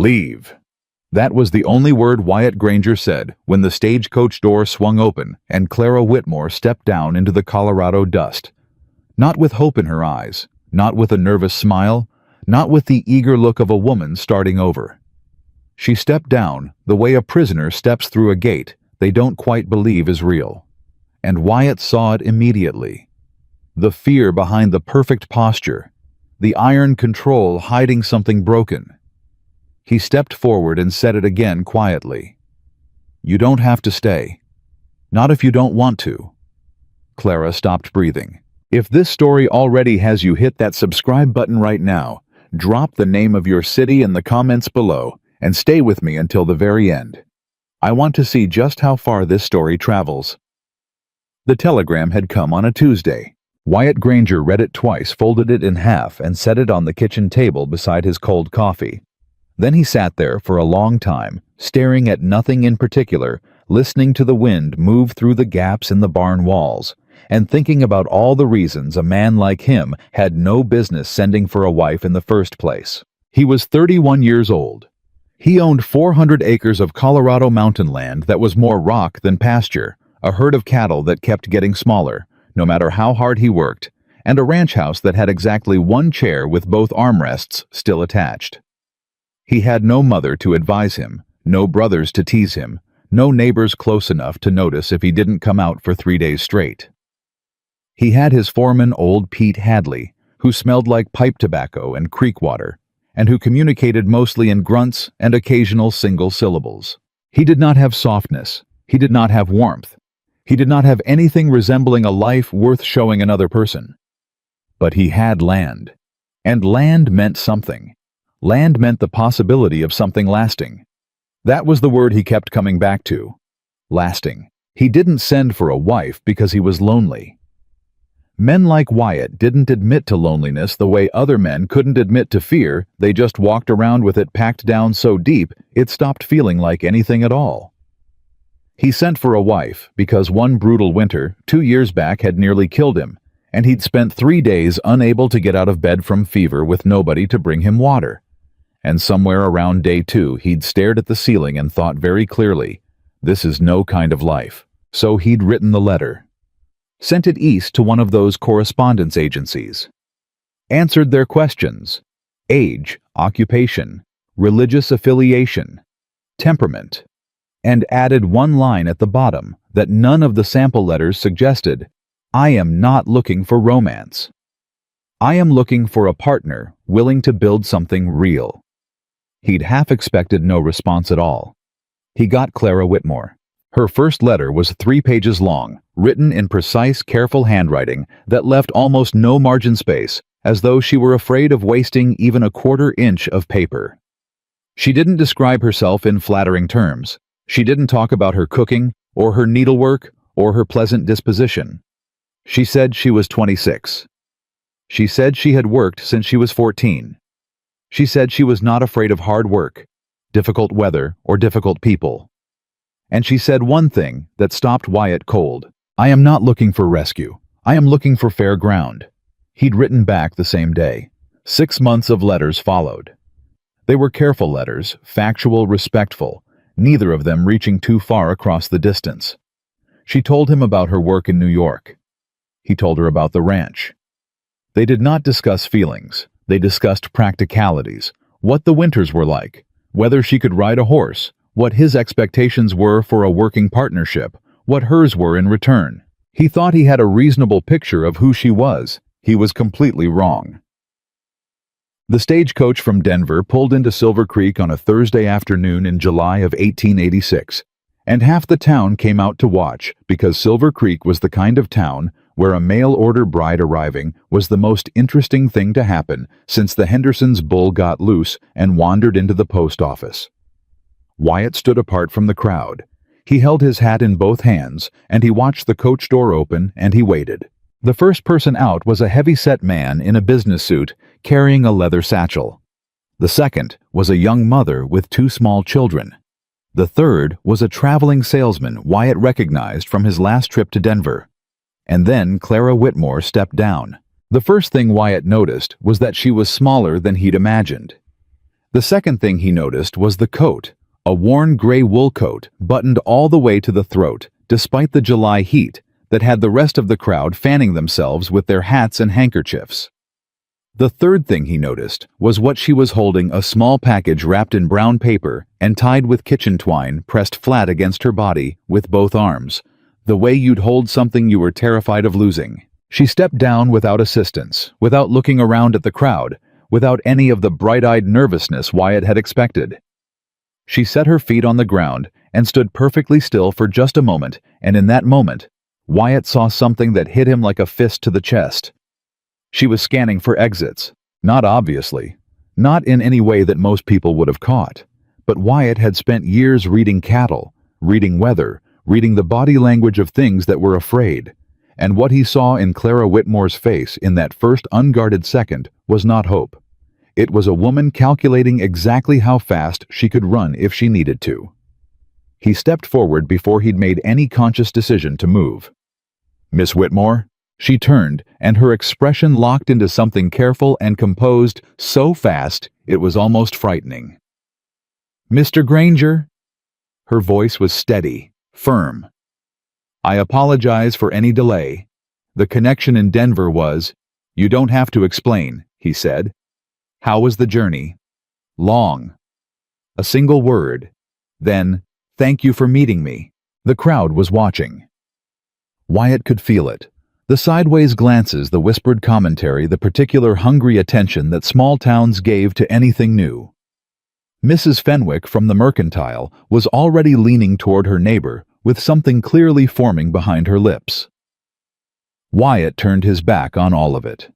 "Leave." That was the only word Wyatt Granger said when the stagecoach door swung open and Clara Whitmore stepped down into the Colorado dust. Not with hope in her eyes, not with a nervous smile, not with the eager look of a woman starting over. She stepped down the way a prisoner steps through a gate they don't quite believe is real. And Wyatt saw it immediately. The fear behind the perfect posture, the iron control hiding something broken. He stepped forward and said it again quietly. "You don't have to stay. Not if you don't want to." Clara stopped breathing. If this story already has you, hit that subscribe button right now. Drop the name of your city in the comments below and stay with me until the very end. I want to see just how far this story travels. The telegram had come on a Tuesday. Wyatt Granger read it twice, folded it in half, and set it on the kitchen table beside his cold coffee. Then he sat there for a long time, staring at nothing in particular, listening to the wind move through the gaps in the barn walls, and thinking about all the reasons a man like him had no business sending for a wife in the first place. He was 31 years old. He owned 400 acres of Colorado mountain land that was more rock than pasture, a herd of cattle that kept getting smaller, no matter how hard he worked, and a ranch house that had exactly one chair with both armrests still attached. He had no mother to advise him, no brothers to tease him, no neighbors close enough to notice if he didn't come out for 3 days straight. He had his foreman, old Pete Hadley, who smelled like pipe tobacco and creek water, and who communicated mostly in grunts and occasional single syllables. He did not have softness. He did not have warmth. He did not have anything resembling a life worth showing another person. But he had land. And land meant something. Land meant the possibility of something lasting. That was the word he kept coming back to. Lasting. He didn't send for a wife because he was lonely. Men like Wyatt didn't admit to loneliness the way other men couldn't admit to fear. They just walked around with it packed down so deep it stopped feeling like anything at all. He sent for a wife because one brutal winter 2 years back had nearly killed him, and he'd spent 3 days unable to get out of bed from fever with nobody to bring him water. And somewhere around day 2 he'd stared at the ceiling and thought very clearly, this is no kind of life. So he'd written the letter. Sent it east to one of those correspondence agencies. Answered their questions: age, occupation, religious affiliation, temperament, and added one line at the bottom that none of the sample letters suggested: I am not looking for romance. I am looking for a partner willing to build something real. He'd half expected no response at all. He got Clara Whitmore. Her first letter was 3 pages long, written in precise, careful handwriting that left almost no margin space, as though she were afraid of wasting even a 1/4 inch of paper. She didn't describe herself in flattering terms. She didn't talk about her cooking, or her needlework, or her pleasant disposition. She said she was 26. She said she had worked since she was 14. She said she was not afraid of hard work, difficult weather, or difficult people. And she said one thing that stopped Wyatt cold. I am not looking for rescue. I am looking for fair ground. He'd written back the same day. 6 months of letters followed. They were careful letters, factual, respectful, neither of them reaching too far across the distance. She told him about her work in New York. He told her about the ranch. They did not discuss feelings. They discussed practicalities, what the winters were like, whether she could ride a horse, what his expectations were for a working partnership, what hers were in return. He thought he had a reasonable picture of who she was. He was completely wrong. The stagecoach from Denver pulled into Silver Creek on a Thursday afternoon in July of 1886, and half the town came out to watch because Silver Creek was the kind of town where a mail-order bride arriving was the most interesting thing to happen since the Hendersons' bull got loose and wandered into the post office. Wyatt stood apart from the crowd. He held his hat in both hands, and he watched the coach door open, and he waited. The first person out was a heavy-set man in a business suit, carrying a leather satchel. The second was a young mother with 2 small children. The third was a traveling salesman Wyatt recognized from his last trip to Denver. And then Clara Whitmore stepped down. The first thing Wyatt noticed was that she was smaller than he'd imagined. The second thing he noticed was the coat, a worn gray wool coat buttoned all the way to the throat, despite the July heat, that had the rest of the crowd fanning themselves with their hats and handkerchiefs. The third thing he noticed was what she was holding, a small package wrapped in brown paper and tied with kitchen twine pressed flat against her body with both arms, the way you'd hold something you were terrified of losing. She stepped down without assistance, without looking around at the crowd, without any of the bright-eyed nervousness Wyatt had expected. She set her feet on the ground and stood perfectly still for just a moment, and in that moment, Wyatt saw something that hit him like a fist to the chest. She was scanning for exits, not obviously, not in any way that most people would have caught, but Wyatt had spent years reading cattle, reading weather, reading the body language of things that were afraid, and what he saw in Clara Whitmore's face in that first unguarded second was not hope. It was a woman calculating exactly how fast she could run if she needed to. He stepped forward before he'd made any conscious decision to move. "Miss Whitmore?" She turned, and her expression locked into something careful and composed so fast it was almost frightening. "Mr. Granger?" Her voice was steady, firm. "I apologize for any delay. The connection in Denver was—" "You don't have to explain," he said. "How was the journey?" "Long." A single word. Then, "Thank you for meeting me." The crowd was watching. Wyatt could feel it. The sideways glances, the whispered commentary, the particular hungry attention that small towns gave to anything new. Mrs. Fenwick from the Mercantile was already leaning toward her neighbor, with something clearly forming behind her lips. Wyatt turned his back on all of it.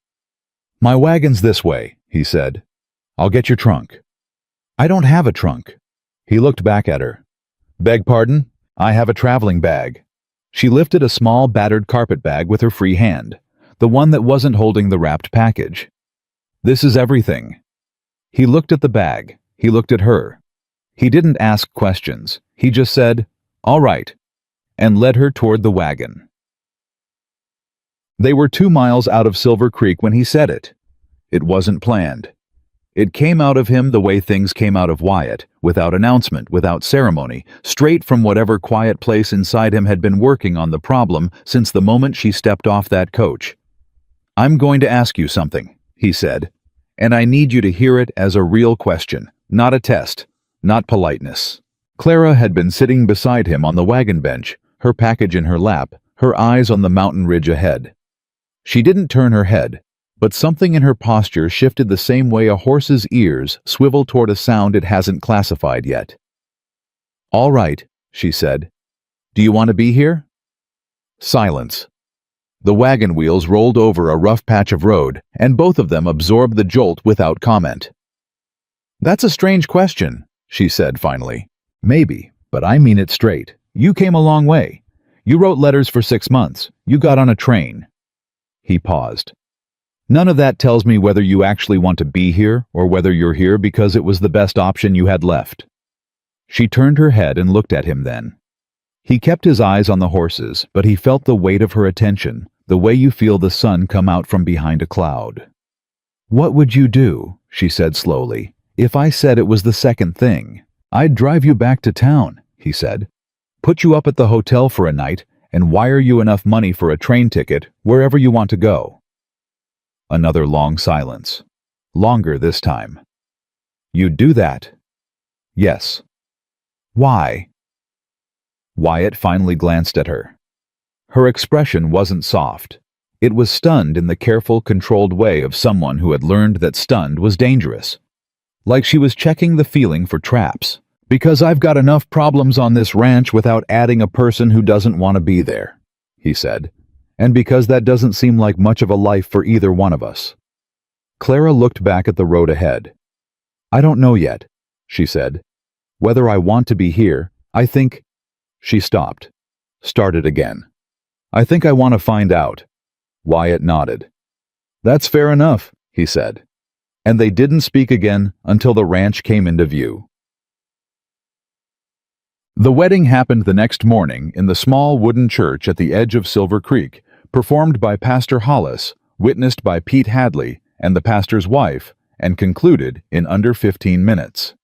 "My wagon's this way," he said. "I'll get your trunk." "I don't have a trunk." He looked back at her. "Beg pardon? I have a traveling bag." She lifted a small battered carpet bag with her free hand, the one that wasn't holding the wrapped package. "This is everything." He looked at the bag. He looked at her. He didn't ask questions. He just said, "All right," and led her toward the wagon. They were 2 miles out of Silver Creek when he said it. It wasn't planned. It came out of him the way things came out of Wyatt, without announcement, without ceremony, straight from whatever quiet place inside him had been working on the problem since the moment she stepped off that coach. "I'm going to ask you something," he said, "and I need you to hear it as a real question, not a test, not politeness." Clara had been sitting beside him on the wagon bench, her package in her lap, her eyes on the mountain ridge ahead. She didn't turn her head, but something in her posture shifted the same way a horse's ears swivel toward a sound it hasn't classified yet. "All right," she said. "Do you want to be here?" Silence. The wagon wheels rolled over a rough patch of road, and both of them absorbed the jolt without comment. "That's a strange question," she said finally. "Maybe, but I mean it straight. You came a long way. You wrote letters for 6 months. You got on a train." He paused. "None of that tells me whether you actually want to be here or whether you're here because it was the best option you had left." She turned her head and looked at him then. He kept his eyes on the horses, but he felt the weight of her attention, the way you feel the sun come out from behind a cloud. "What would you do," she said slowly, "if I said it was the second thing?" "I'd drive you back to town," he said. "Put you up at the hotel for a night and wire you enough money for a train ticket wherever you want to go." Another long silence. Longer this time. "You'd do that?" "Yes." "Why?" Wyatt finally glanced at her. Her expression wasn't soft. It was stunned in the careful, controlled way of someone who had learned that stunned was dangerous. Like she was checking the feeling for traps. "Because I've got enough problems on this ranch without adding a person who doesn't want to be there," he said. "And because that doesn't seem like much of a life for either one of us." Clara looked back at the road ahead. "I don't know yet," she said. "Whether I want to be here, I think—" She stopped. Started again. "I think I want to find out." Wyatt nodded. "That's fair enough," he said. And they didn't speak again until the ranch came into view. The wedding happened the next morning in the small wooden church at the edge of Silver Creek, performed by Pastor Hollis, witnessed by Pete Hadley and the pastor's wife, and concluded in under 15 minutes.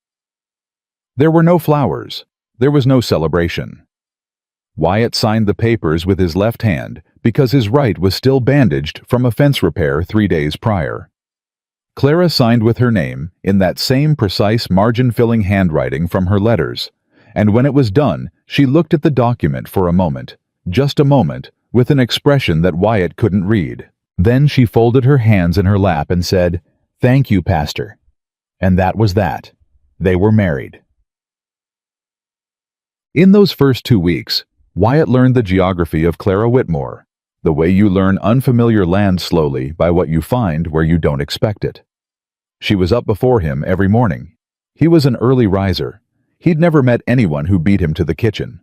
There were no flowers. There was no celebration. Wyatt signed the papers with his left hand because his right was still bandaged from a fence repair 3 days prior. Clara signed with her name in that same precise margin-filling handwriting from her letters, and when it was done, she looked at the document for a moment, just a moment, with an expression that Wyatt couldn't read. Then she folded her hands in her lap and said, "Thank you, Pastor." And that was that. They were married. In those first 2 weeks, Wyatt learned the geography of Clara Whitmore, the way you learn unfamiliar land slowly by what you find where you don't expect it. She was up before him every morning. He was an early riser. He'd never met anyone who beat him to the kitchen.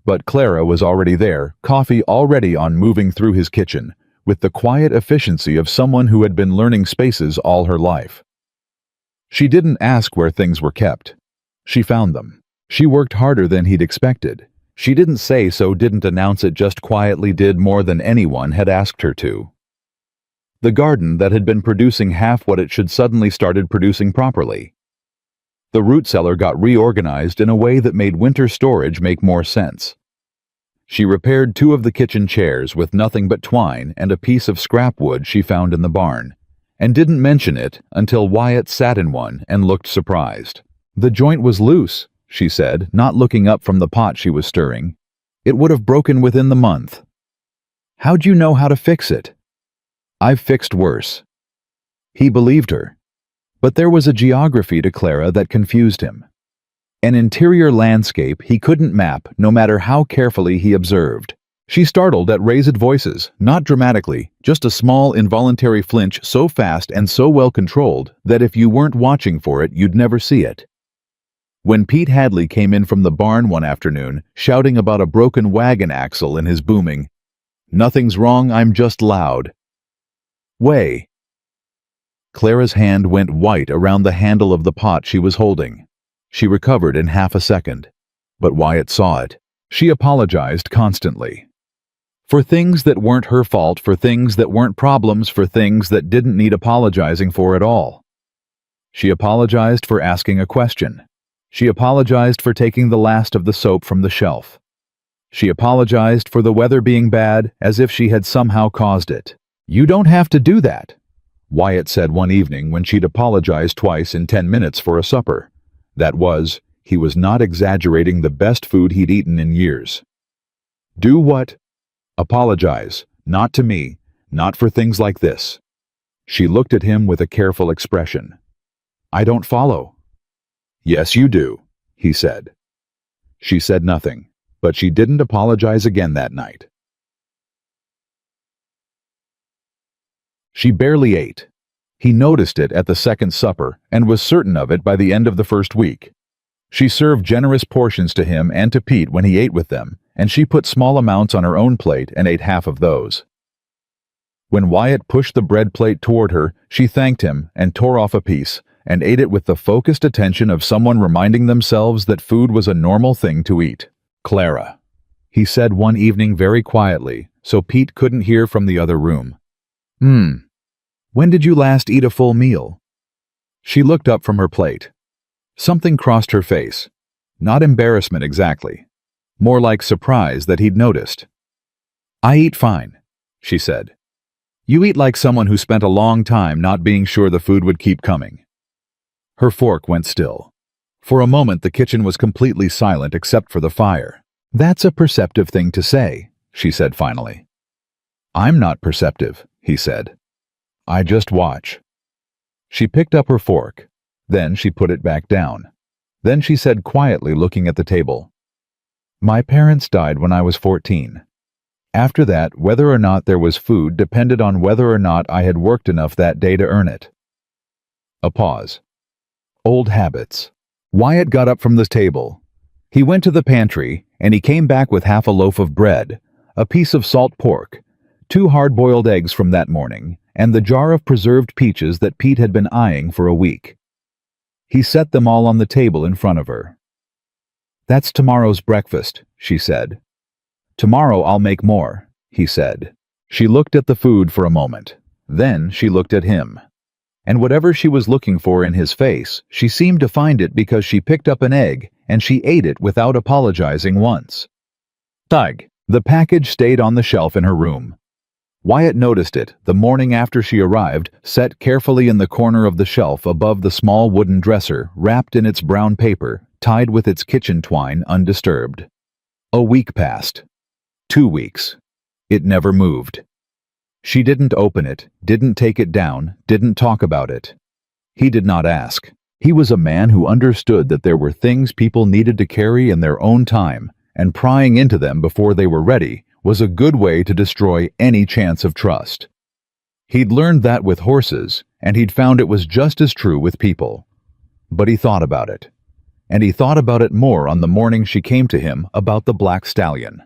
But Clara was already there, coffee already on moving through his kitchen, with the quiet efficiency of someone who had been learning spaces all her life. She didn't ask where things were kept. She found them. She worked harder than he'd expected. She didn't say so, didn't announce it, just quietly did more than anyone had asked her to. The garden that had been producing half what it should suddenly started producing properly. The root cellar got reorganized in a way that made winter storage make more sense. She repaired 2 of the kitchen chairs with nothing but twine and a piece of scrap wood she found in the barn, and didn't mention it until Wyatt sat in one and looked surprised. "The joint was loose," she said, not looking up from the pot she was stirring. "It would have broken within the month." "How'd you know how to fix it?" "I've fixed worse." He believed her. But there was a geography to Clara that confused him. An interior landscape he couldn't map no matter how carefully he observed. She startled at raised voices, not dramatically, just a small involuntary flinch so fast and so well controlled that if you weren't watching for it, you'd never see it. When Pete Hadley came in from the barn one afternoon, shouting about a broken wagon axle in his booming, "Nothing's wrong, I'm just loud." "Way." Clara's hand went white around the handle of the pot she was holding. She recovered in half a second. But Wyatt saw it. She apologized constantly. For things that weren't her fault, for things that weren't problems, for things that didn't need apologizing for at all. She apologized for asking a question. She apologized for taking the last of the soap from the shelf. She apologized for the weather being bad, as if she had somehow caused it. "You don't have to do that," Wyatt said one evening when she'd apologized twice in 10 minutes for a supper. That was, he was not exaggerating, the best food he'd eaten in years. "Do what?" "Apologize. Not to me. Not for things like this." She looked at him with a careful expression. "I don't follow." "Yes, you do," he said. She said nothing, but she didn't apologize again that night. She barely ate. He noticed it at the second supper and was certain of it by the end of the first week. She served generous portions to him and to Pete when he ate with them, and she put small amounts on her own plate and ate half of those. When Wyatt pushed the bread plate toward her, she thanked him and tore off a piece, and ate it with the focused attention of someone reminding themselves that food was a normal thing to eat. "Clara," he said one evening very quietly, so Pete couldn't hear from the other room. When did you last eat a full meal?" She looked up from her plate. Something crossed her face. Not embarrassment exactly. More like surprise that he'd noticed. "I eat fine," she said. "You eat like someone who spent a long time not being sure the food would keep coming." Her fork went still. For a moment the kitchen was completely silent except for the fire. "That's a perceptive thing to say," she said finally. "I'm not perceptive," he said. "I just watch." She picked up her fork. Then she put it back down. Then she said quietly, looking at the table, "My parents died when I was 14. After that, whether or not there was food depended on whether or not I had worked enough that day to earn it." A pause. Old habits. Wyatt got up from the table. He went to the pantry, and he came back with half a loaf of bread, a piece of salt pork, 2 hard-boiled eggs from that morning, and the jar of preserved peaches that Pete had been eyeing for a week. He set them all on the table in front of her. "That's tomorrow's breakfast," she said. "Tomorrow I'll make more," he said. She looked at the food for a moment. Then she looked at him. And whatever she was looking for in his face, she seemed to find it because she picked up an egg and she ate it without apologizing once. Tug. The package stayed on the shelf in her room. Wyatt noticed it the morning after she arrived, set carefully in the corner of the shelf above the small wooden dresser, wrapped in its brown paper, tied with its kitchen twine undisturbed. A week passed. 2 weeks. It never moved. She didn't open it, didn't take it down, didn't talk about it. He did not ask. He was a man who understood that there were things people needed to carry in their own time, and prying into them before they were ready was a good way to destroy any chance of trust. He'd learned that with horses, and he'd found it was just as true with people. But he thought about it. And he thought about it more on the morning she came to him about the black stallion.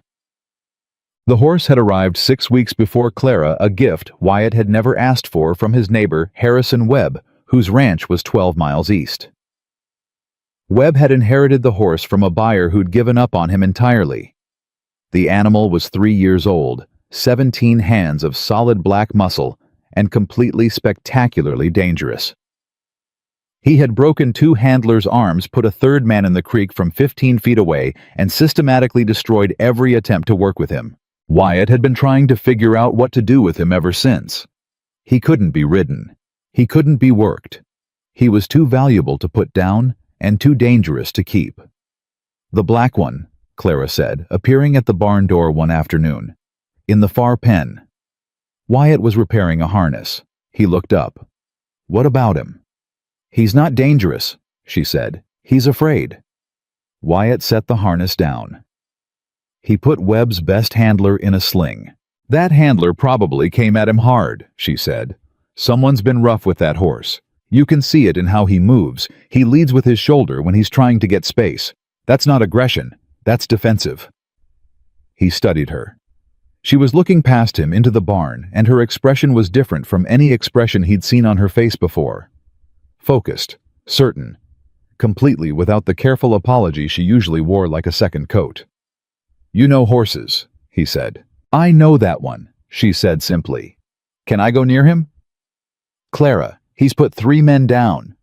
The horse had arrived 6 weeks before Clara, a gift Wyatt had never asked for from his neighbor Harrison Webb, whose ranch was 12 miles east. Webb had inherited the horse from a buyer who'd given up on him entirely. The animal was 3 years old, 17 hands of solid black muscle, and completely spectacularly dangerous. He had broken 2 handlers' arms, put a third man in the creek from 15 feet away, and systematically destroyed every attempt to work with him. Wyatt had been trying to figure out what to do with him ever since. He couldn't be ridden. He couldn't be worked. He was too valuable to put down and too dangerous to keep. The black one, Clara said, appearing at the barn door one afternoon. In the far pen. Wyatt was repairing a harness. He looked up. What about him? He's not dangerous, she said. He's afraid. Wyatt set the harness down. He put Webb's best handler in a sling. That handler probably came at him hard, she said. Someone's been rough with that horse. You can see it in how he moves. He leads with his shoulder when he's trying to get space. That's not aggression. That's defensive. He studied her. She was looking past him into the barn, and her expression was different from any expression he'd seen on her face before. Focused, certain, completely without the careful apology she usually wore like a second coat. You know horses, he said. I know that one, she said simply. Can I go near him? Clara, he's put 3 men down.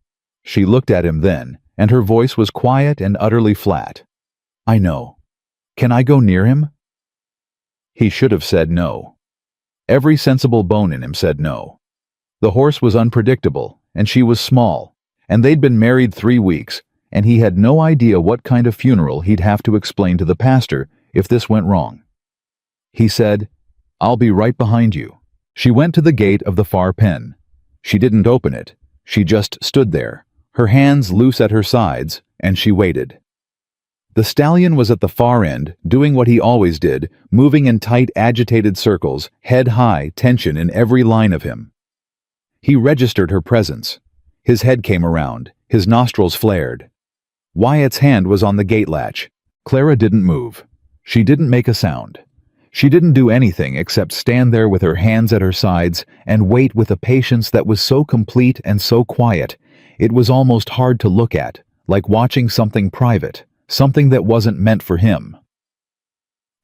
She looked at him then, and her voice was quiet and utterly flat. I know. Can I go near him? He should have said no. Every sensible bone in him said no. The horse was unpredictable, and she was small, and they'd been married 3 weeks, and he had no idea what kind of funeral he'd have to explain to the pastor if this went wrong. He said, I'll be right behind you. She went to the gate of the far pen. She didn't open it. She just stood there, her hands loose at her sides, and she waited. The stallion was at the far end, doing what he always did, moving in tight, agitated circles, head high, tension in every line of him. He registered her presence. His head came around, his nostrils flared. Wyatt's hand was on the gate latch. Clara didn't move. She didn't make a sound. She didn't do anything except stand there with her hands at her sides and wait with a patience that was so complete and so quiet, it was almost hard to look at, like watching something private, something that wasn't meant for him.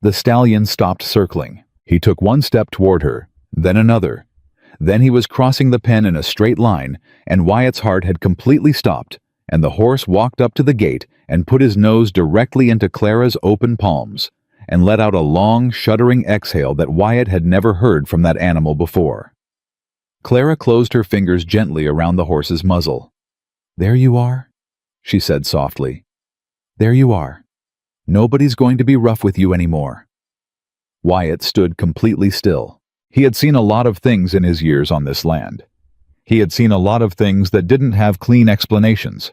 The stallion stopped circling. He took 1 step toward her, then another. Then he was crossing the pen in a straight line, and Wyatt's heart had completely stopped, and the horse walked up to the gate and put his nose directly into Clara's open palms, and let out a long, shuddering exhale that Wyatt had never heard from that animal before. Clara closed her fingers gently around the horse's muzzle. There you are, she said softly. There you are. Nobody's going to be rough with you anymore. Wyatt stood completely still. He had seen a lot of things in his years on this land. He had seen a lot of things that didn't have clean explanations,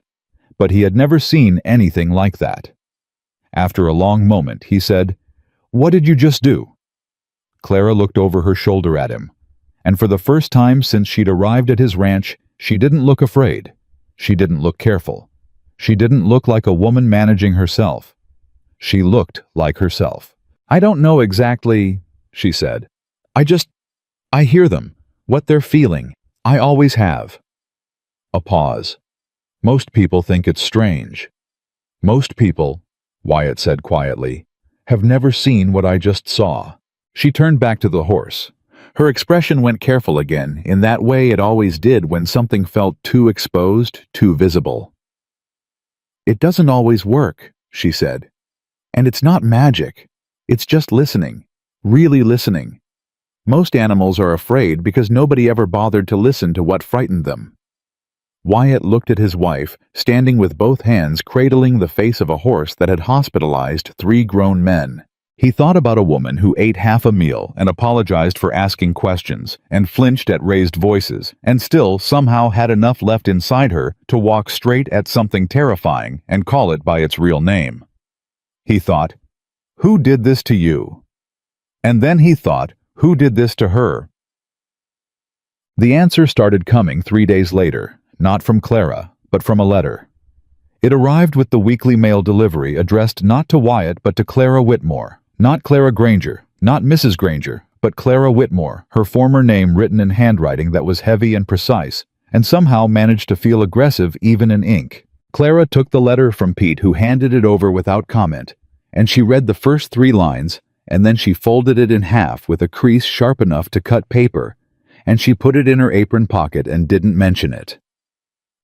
but he had never seen anything like that. After a long moment, he said, What did you just do? Clara looked over her shoulder at him, and for the first time since she'd arrived at his ranch, she didn't look afraid. She didn't look careful. She didn't look like a woman managing herself. She looked like herself. I don't know exactly, she said. I hear them, what they're feeling. I always have. A pause. Most people think it's strange. Most people, Wyatt said quietly, have never seen what I just saw. She turned back to the horse. Her expression went careful again, in that way it always did when something felt too exposed, too visible. "It doesn't always work," she said. "And it's not magic. It's just listening. Really listening. Most animals are afraid because nobody ever bothered to listen to what frightened them." Wyatt looked at his wife, standing with both hands cradling the face of a horse that had hospitalized 3 grown men. He thought about a woman who ate half a meal and apologized for asking questions and flinched at raised voices and still somehow had enough left inside her to walk straight at something terrifying and call it by its real name. He thought, "Who did this to you?" And then he thought, "Who did this to her?" The answer started coming 3 days later, not from Clara, but from a letter. It arrived with the weekly mail delivery addressed not to Wyatt but to Clara Whitmore. Not Clara Granger, not Mrs. Granger, but Clara Whitmore, her former name written in handwriting that was heavy and precise, and somehow managed to feel aggressive even in ink. Clara took the letter from Pete, who handed it over without comment, and she read the first 3 lines, and then she folded it in half with a crease sharp enough to cut paper, and she put it in her apron pocket and didn't mention it.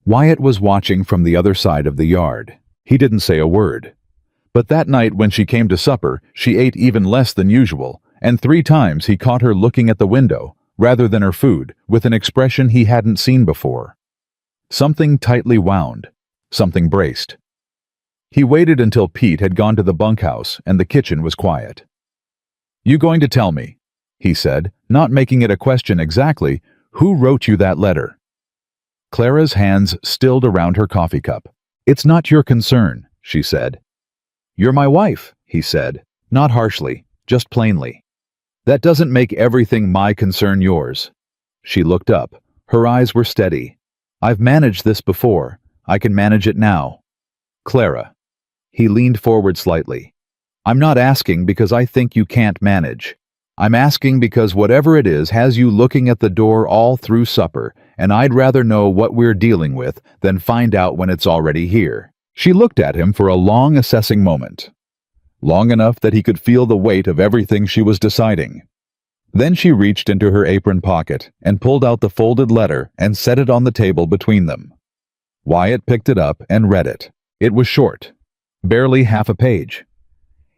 Wyatt was watching from the other side of the yard. He didn't say a word. But that night when she came to supper, she ate even less than usual, and 3 times he caught her looking at the window, rather than her food, with an expression he hadn't seen before. Something tightly wound, something braced. He waited until Pete had gone to the bunkhouse and the kitchen was quiet. "You going to tell me," he said, not making it a question exactly, "who wrote you that letter?" Clara's hands stilled around her coffee cup. "It's not your concern," she said. "You're my wife," he said, not harshly, just plainly. "That doesn't make everything my concern yours." She looked up. Her eyes were steady. "I've managed this before. I can manage it now." "Clara." He leaned forward slightly. "I'm not asking because I think you can't manage. I'm asking because whatever it is has you looking at the door all through supper, and I'd rather know what we're dealing with than find out when it's already here." She looked at him for a long assessing moment, long enough that he could feel the weight of everything she was deciding. Then she reached into her apron pocket and pulled out the folded letter and set it on the table between them. Wyatt picked it up and read it. It was short, barely half a page.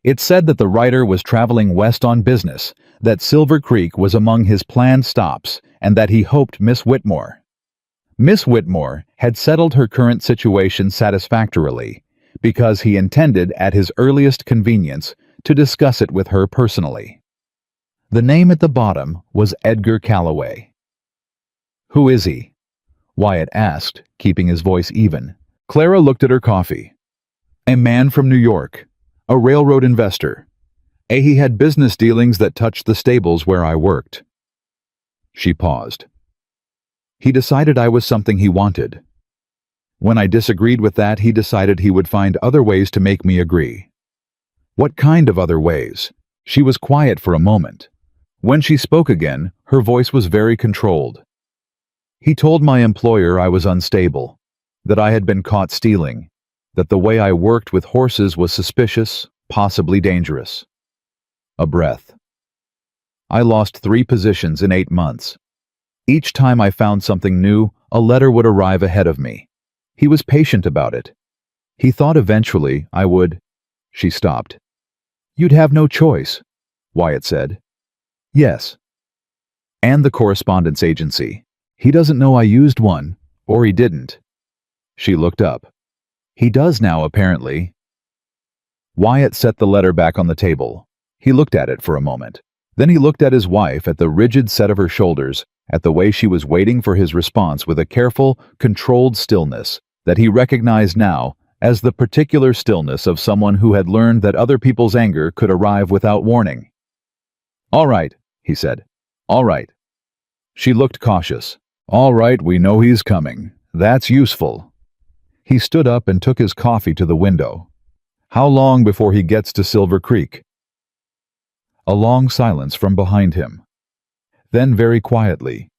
It said that the writer was traveling west on business, that Silver Creek was among his planned stops, and that he hoped Miss Whitmore had settled her current situation satisfactorily, because he intended at his earliest convenience to discuss it with her personally. The name at the bottom was Edgar Calloway. "Who is he?" Wyatt asked, keeping his voice even. Clara looked at her coffee. "A man from New York. A railroad investor. He had business dealings that touched the stables where I worked." She paused. "He decided I was something he wanted. When I disagreed with that, he decided he would find other ways to make me agree." "What kind of other ways?" She was quiet for a moment. When she spoke again, her voice was very controlled. "He told my employer I was unstable, that I had been caught stealing, that the way I worked with horses was suspicious, possibly dangerous." A breath. "I lost 3 positions in 8 months. Each time I found something new, a letter would arrive ahead of me. He was patient about it. He thought eventually I would—" She stopped. "You'd have no choice," Wyatt said. "Yes. And the correspondence agency. He doesn't know I used one, or he didn't." She looked up. "He does now, apparently." Wyatt set the letter back on the table. He looked at it for a moment. Then he looked at his wife, at the rigid set of her shoulders, at the way she was waiting for his response with a careful, controlled stillness that he recognized now as the particular stillness of someone who had learned that other people's anger could arrive without warning. "All right," he said. "All right." She looked cautious. "All right, we know he's coming. That's useful." He stood up and took his coffee to the window. "How long before he gets to Silver Creek?" A long silence from behind him. Then very quietly,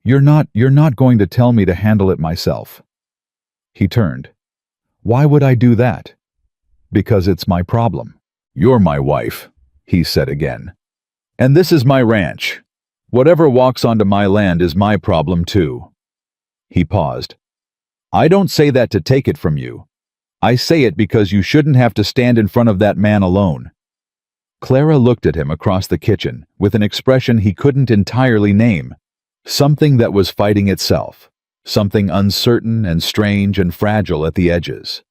You're not going to tell me to handle it myself." He turned. "Why would I do that?" "Because it's my problem." "You're my wife," he said again. "And this is my ranch. Whatever walks onto my land is my problem too. He paused. I don't say that to take it from you. I say it because you shouldn't have to stand in front of that man alone. Clara looked at him across the kitchen with an expression he couldn't entirely name. Something that was fighting itself. Something uncertain and strange and fragile at the edges.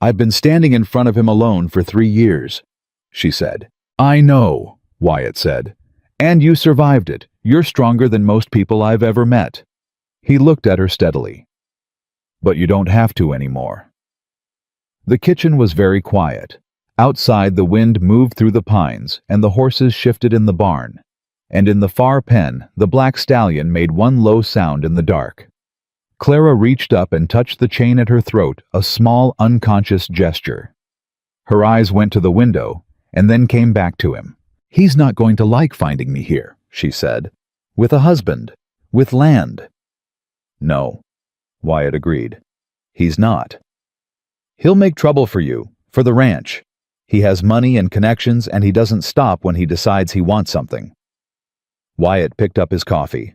I've been standing in front of him alone for 3 years, she said. I know, Wyatt said. And you survived it. You're stronger than most people I've ever met. He looked at her steadily. But you don't have to anymore. The kitchen was very quiet. Outside, the wind moved through the pines, and the horses shifted in the barn. And in the far pen, the black stallion made one low sound in the dark. Clara reached up and touched the chain at her throat, a small, unconscious gesture. Her eyes went to the window, and then came back to him. He's not going to like finding me here, she said. With a husband. With land. No, Wyatt agreed. He's not. He'll make trouble for you, for the ranch. He has money and connections, and he doesn't stop when he decides he wants something. Wyatt picked up his coffee.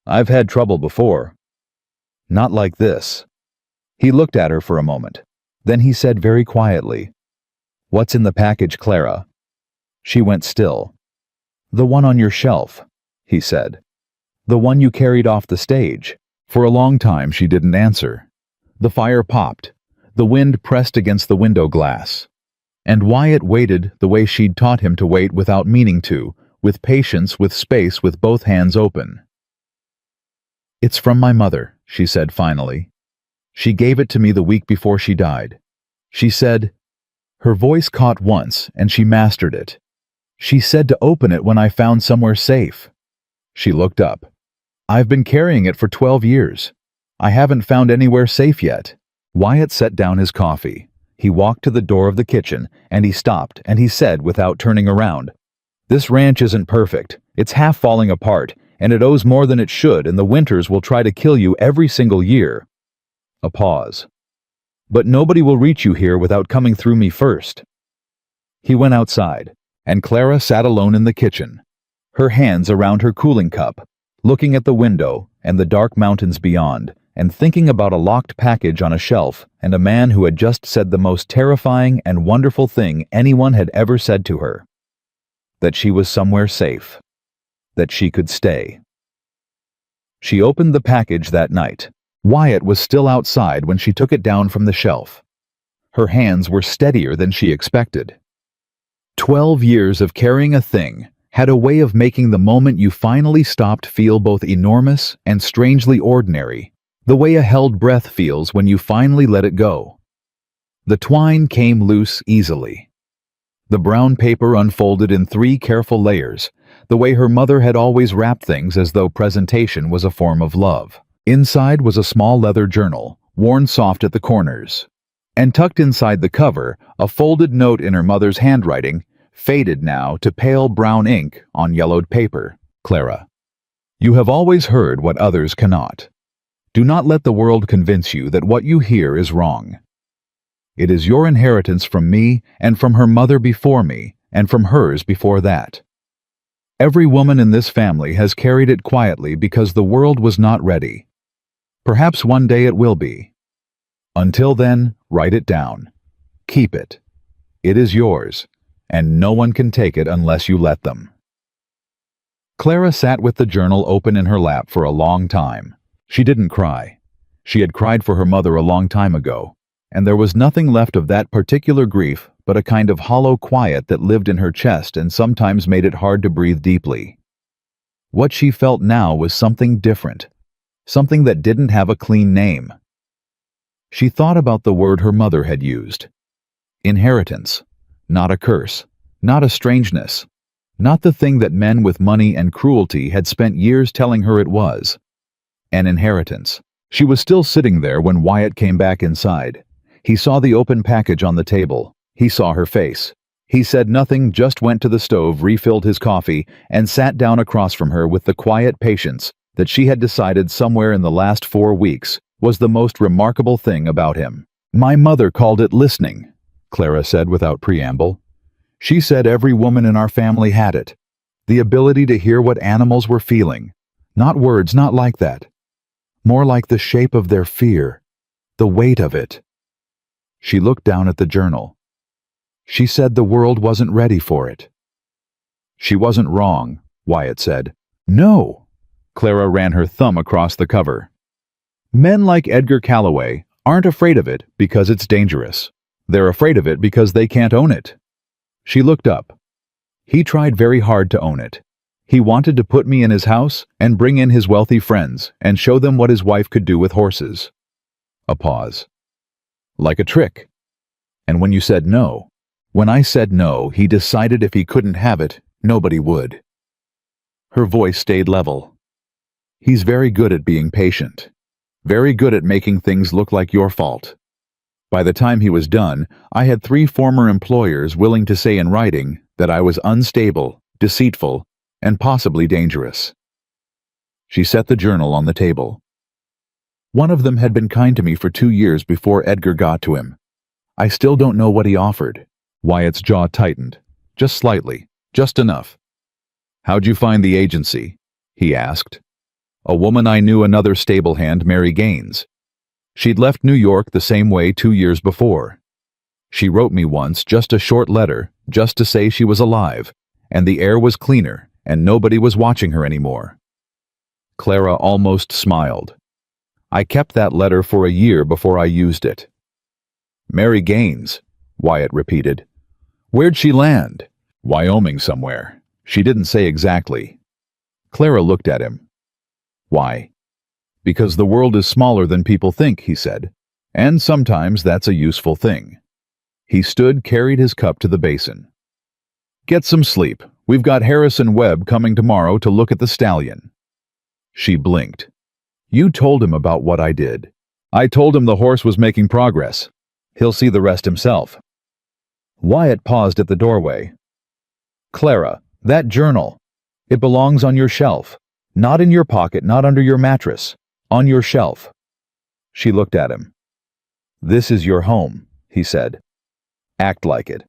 I've had trouble before. Not like this. He looked at her for a moment. Then he said very quietly, What's in the package, Clara? She went still. The one on your shelf, he said. The one you carried off the stage. For a long time she didn't answer. The fire popped. The wind pressed against the window glass. And Wyatt waited the way she'd taught him to wait without meaning to, with patience, with space, with both hands open. It's from my mother, she said finally. She gave it to me the week before she died. She said, her voice caught once, and she mastered it. She said to open it when I found somewhere safe. She looked up. I've been carrying it for 12 years. I haven't found anywhere safe yet. Wyatt set down his coffee. He walked to the door of the kitchen, and he stopped, and he said without turning around, This ranch isn't perfect. It's half falling apart, and it owes more than it should, and the winters will try to kill you every single year. A pause. But nobody will reach you here without coming through me first. He went outside, and Clara sat alone in the kitchen, her hands around her cooling cup, looking at the window and the dark mountains beyond, and thinking about a locked package on a shelf and a man who had just said the most terrifying and wonderful thing anyone had ever said to her. That she was somewhere safe. That she could stay. She opened the package that night. Wyatt was still outside when she took it down from the shelf. Her hands were steadier than she expected. 12 years of carrying a thing had a way of making the moment you finally stopped feel both enormous and strangely ordinary, the way a held breath feels when you finally let it go. The twine came loose easily. The brown paper unfolded in 3 careful layers, the way her mother had always wrapped things as though presentation was a form of love. Inside was a small leather journal, worn soft at the corners. And tucked inside the cover, a folded note in her mother's handwriting, faded now to pale brown ink on yellowed paper. Clara. You have always heard what others cannot. Do not let the world convince you that what you hear is wrong. It is your inheritance from me and from her mother before me and from hers before that. Every woman in this family has carried it quietly because the world was not ready. Perhaps one day it will be. Until then, write it down. Keep it. It is yours, and no one can take it unless you let them. Clara sat with the journal open in her lap for a long time. She didn't cry. She had cried for her mother a long time ago, and there was nothing left of that particular grief but a kind of hollow quiet that lived in her chest and sometimes made it hard to breathe deeply. What she felt now was something different, something that didn't have a clean name. She thought about the word her mother had used. Inheritance. Not a curse. Not a strangeness. Not the thing that men with money and cruelty had spent years telling her it was. An inheritance. She was still sitting there when Wyatt came back inside. He saw the open package on the table. He saw her face. He said nothing, just went to the stove, refilled his coffee, and sat down across from her with the quiet patience that she had decided somewhere in the last 4 weeks was the most remarkable thing about him. My mother called it listening, Clara said without preamble. She said every woman in our family had it. The ability to hear what animals were feeling. Not words, not like that. More like the shape of their fear, the weight of it. She looked down at the journal. She said the world wasn't ready for it. She wasn't wrong, Wyatt said. No. Clara ran her thumb across the cover. Men like Edgar Calloway aren't afraid of it because it's dangerous. They're afraid of it because they can't own it. She looked up. He tried very hard to own it. He wanted to put me in his house and bring in his wealthy friends and show them what his wife could do with horses. A pause. Like a trick. And when you said no, when I said no, he decided if he couldn't have it, nobody would. Her voice stayed level. He's very good at being patient. Very good at making things look like your fault. By the time he was done, I had 3 former employers willing to say in writing that I was unstable, deceitful, and possibly dangerous. She set the journal on the table. One of them had been kind to me for 2 years before Edgar got to him. I still don't know what he offered. Wyatt's jaw tightened. Just slightly. Just enough. How'd you find the agency? He asked. A woman I knew, another stable hand, Mary Gaines. She'd left New York the same way 2 years before. She wrote me once just a short letter, just to say she was alive, and the air was cleaner, and nobody was watching her anymore. Clara almost smiled. I kept that letter for a year before I used it. Mary Gaines, Wyatt repeated. Where'd she land? Wyoming somewhere. She didn't say exactly. Clara looked at him. Why? Because the world is smaller than people think, he said, and sometimes that's a useful thing. He stood, carried his cup to the basin. Get some sleep. We've got Harrison Webb coming tomorrow to look at the stallion. She blinked. You told him about what I did. I told him the horse was making progress. He'll see the rest himself. Wyatt paused at the doorway. Clara, that journal. It belongs on your shelf. Not in your pocket, not under your mattress. On your shelf. She looked at him. This is your home, he said. Act like it.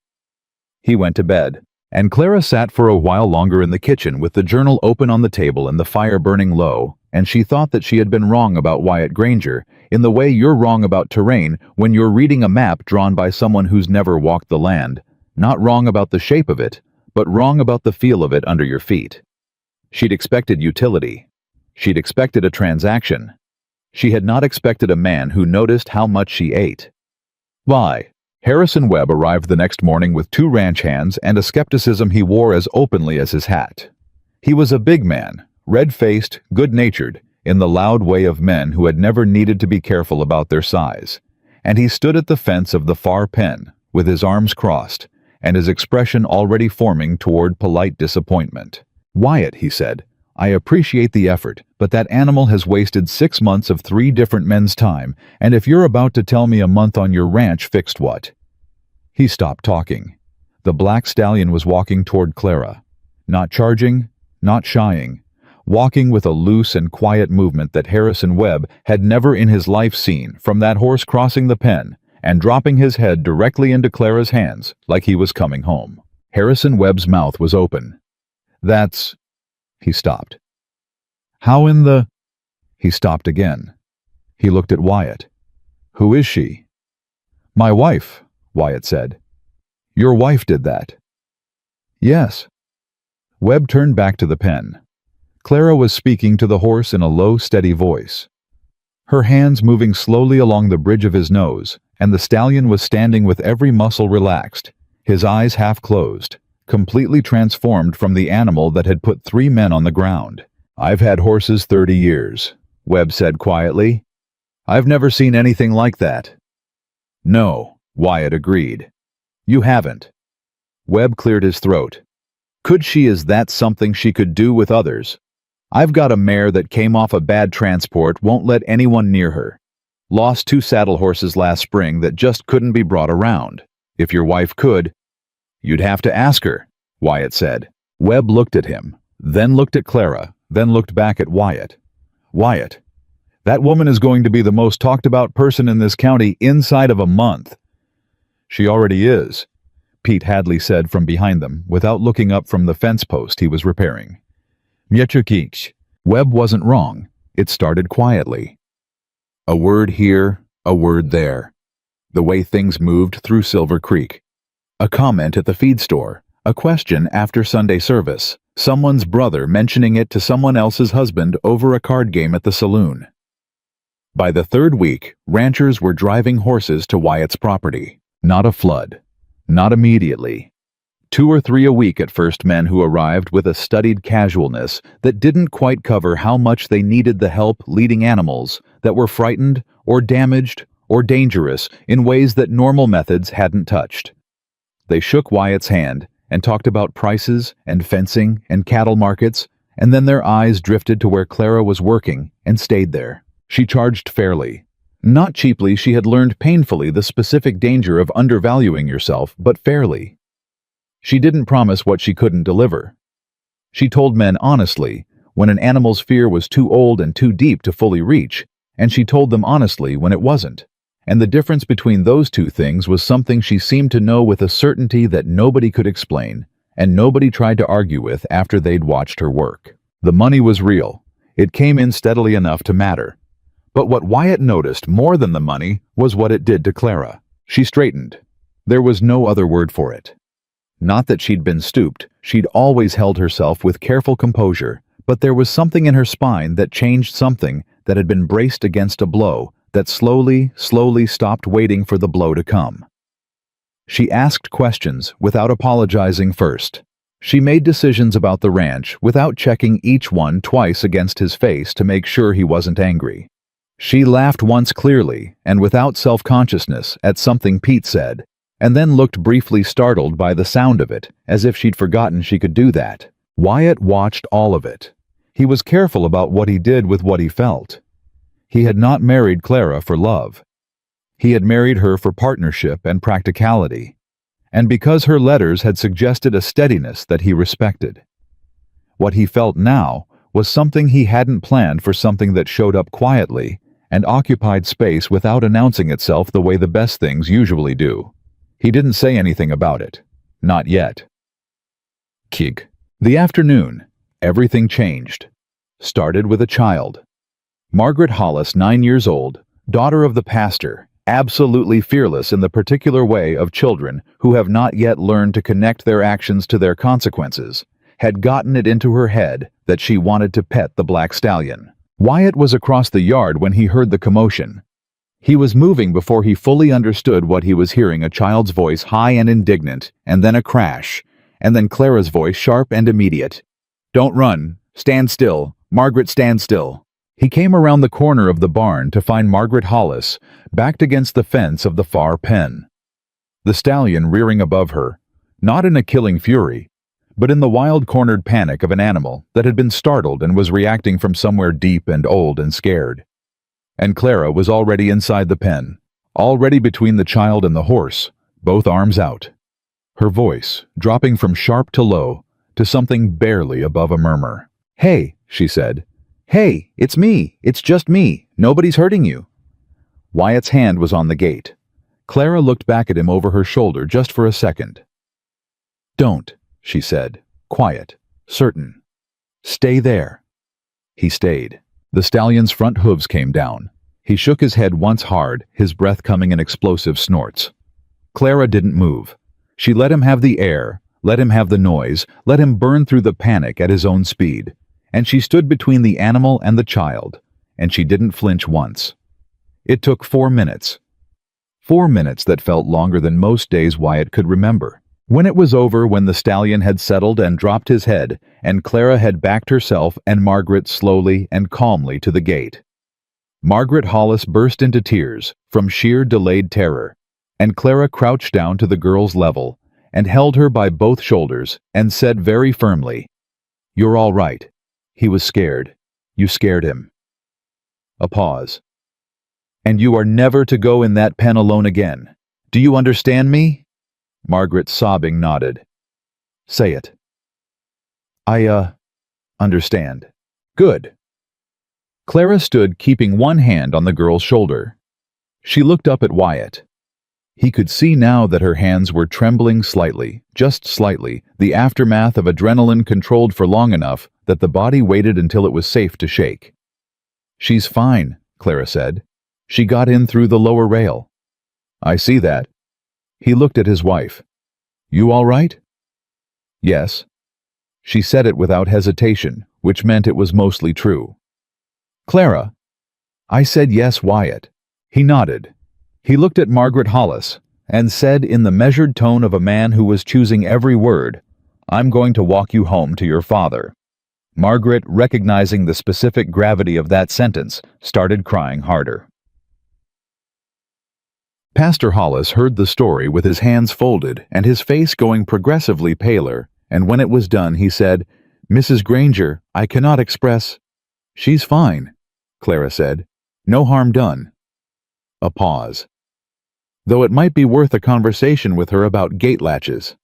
He went to bed, and Clara sat for a while longer in the kitchen with the journal open on the table and the fire burning low, and she thought that she had been wrong about Wyatt Granger in the way you're wrong about terrain when you're reading a map drawn by someone who's never walked the land, not wrong about the shape of it, but wrong about the feel of it under your feet. She'd expected utility. She'd expected a transaction. She had not expected a man who noticed how much she ate. Why? Harrison Webb arrived the next morning with 2 ranch hands and a skepticism he wore as openly as his hat. He was a big man, red-faced, good-natured, in the loud way of men who had never needed to be careful about their size, and he stood at the fence of the far pen, with his arms crossed, and his expression already forming toward polite disappointment. Wyatt, he said, I appreciate the effort, but that animal has wasted 6 months of 3 different men's time, and if you're about to tell me a month on your ranch fixed what? He stopped talking. The black stallion was walking toward Clara. Not charging, not shying. Walking with a loose and quiet movement that Harrison Webb had never in his life seen from that horse crossing the pen and dropping his head directly into Clara's hands like he was coming home. Harrison Webb's mouth was open. That's... He stopped. How in the... He stopped again. He looked at Wyatt. Who is she? My wife, Wyatt said. Your wife did that? Yes. Webb turned back to the pen. Clara was speaking to the horse in a low, steady voice. Her hands moving slowly along the bridge of his nose, and the stallion was standing with every muscle relaxed, his eyes half closed, completely transformed from the animal that had put 3 men on the ground. I've had horses 30 years, Webb said quietly. I've never seen anything like that. No, Wyatt agreed. You haven't. Webb cleared his throat. Could she? Is that something she could do with others? I've got a mare that came off a bad transport, won't let anyone near her. Lost 2 saddle horses last spring that just couldn't be brought around. If your wife could, you'd have to ask her, Wyatt said. Webb looked at him, then looked at Clara, then looked back at Wyatt. Wyatt, that woman is going to be the most talked about person in this county inside of a month. She already is. Pete Hadley said from behind them, without looking up from the fence post he was repairing. Mieczukicz. Webb wasn't wrong. It started quietly. A word here, a word there. The way things moved through Silver Creek. A comment at the feed store, a question after Sunday service, someone's brother mentioning it to someone else's husband over a card game at the saloon. By the third week, ranchers were driving horses to Wyatt's property. Not a flood. Not immediately. 2 or 3 a week at first, men who arrived with a studied casualness that didn't quite cover how much they needed the help leading animals that were frightened or damaged or dangerous in ways that normal methods hadn't touched. They shook Wyatt's hand and talked about prices and fencing and cattle markets, and then their eyes drifted to where Clara was working and stayed there. She charged fairly. Not cheaply, she had learned painfully the specific danger of undervaluing yourself, but fairly. She didn't promise what she couldn't deliver. She told men honestly when an animal's fear was too old and too deep to fully reach, and she told them honestly when it wasn't. And the difference between those two things was something she seemed to know with a certainty that nobody could explain, and nobody tried to argue with after they'd watched her work. The money was real. It came in steadily enough to matter. But what Wyatt noticed more than the money was what it did to Clara. She straightened. There was no other word for it. Not that she'd been stooped, she'd always held herself with careful composure, but there was something in her spine that changed something that had been braced against a blow that slowly stopped waiting for the blow to come. She asked questions without apologizing first. She made decisions about the ranch without checking each one twice against his face to make sure he wasn't angry. She laughed once clearly and without self-consciousness at something Pete said, and then looked briefly startled by the sound of it, as if she'd forgotten she could do that. Wyatt watched all of it. He was careful about what he did with what he felt. He had not married Clara for love. He had married her for partnership and practicality, and because her letters had suggested a steadiness that he respected. What he felt now was something he hadn't planned for something that showed up quietly and occupied space without announcing itself the way the best things usually do. He didn't say anything about it. Not yet. Kig. The afternoon, everything changed. Started with a child. Margaret Hollis, 9 years old, daughter of the pastor, absolutely fearless in the particular way of children who have not yet learned to connect their actions to their consequences, had gotten it into her head that she wanted to pet the black stallion. Wyatt was across the yard when he heard the commotion. He was moving before he fully understood what he was hearing, a child's voice high and indignant, and then a crash, and then Clara's voice sharp and immediate. "Don't run. Stand still. Margaret, stand still." He came around the corner of the barn to find Margaret Hollis backed against the fence of the far pen. The stallion rearing above her, not in a killing fury, but in the wild cornered panic of an animal that had been startled and was reacting from somewhere deep and old and scared. And Clara was already inside the pen, already between the child and the horse, both arms out. Her voice dropping from sharp to low to something barely above a murmur. "Hey," she said. "Hey, it's me. It's just me. Nobody's hurting you." Wyatt's hand was on the gate. Clara looked back at him over her shoulder just for a second. "Don't," she said, quiet, certain. "Stay there." He stayed. The stallion's front hooves came down. He shook his head once hard, his breath coming in explosive snorts. Clara didn't move. She let him have the air, let him have the noise, let him burn through the panic at his own speed. And she stood between the animal and the child, and she didn't flinch once. It took 4 minutes. 4 minutes that felt longer than most days Wyatt could remember. When it was over, when the stallion had settled and dropped his head, and Clara had backed herself and Margaret slowly and calmly to the gate. Margaret Hollis burst into tears from sheer delayed terror, and Clara crouched down to the girl's level and held her by both shoulders and said very firmly, "You're all right. He was scared. You scared him." A pause. "And you are never to go in that pen alone again. Do you understand me?" Margaret, sobbing, nodded. "Say it." I understand." "Good." Clara stood keeping one hand on the girl's shoulder. She looked up at Wyatt. He could see now that her hands were trembling slightly, just slightly, the aftermath of adrenaline controlled for long enough that the body waited until it was safe to shake. "She's fine," Clara said. "She got in through the lower rail." "I see that." He looked at his wife. "You all right?" "Yes." She said it without hesitation, which meant it was mostly true. "Clara?" "I said yes, Wyatt." He nodded. He looked at Margaret Hollis and said in the measured tone of a man who was choosing every word, "I'm going to walk you home to your father." Margaret, recognizing the specific gravity of that sentence, started crying harder. Pastor Hollis heard the story with his hands folded and his face going progressively paler, and when it was done he said, "Mrs. Granger, I cannot express—" "She's fine," Clara said. "No harm done." A pause. "Though it might be worth a conversation with her about gate latches."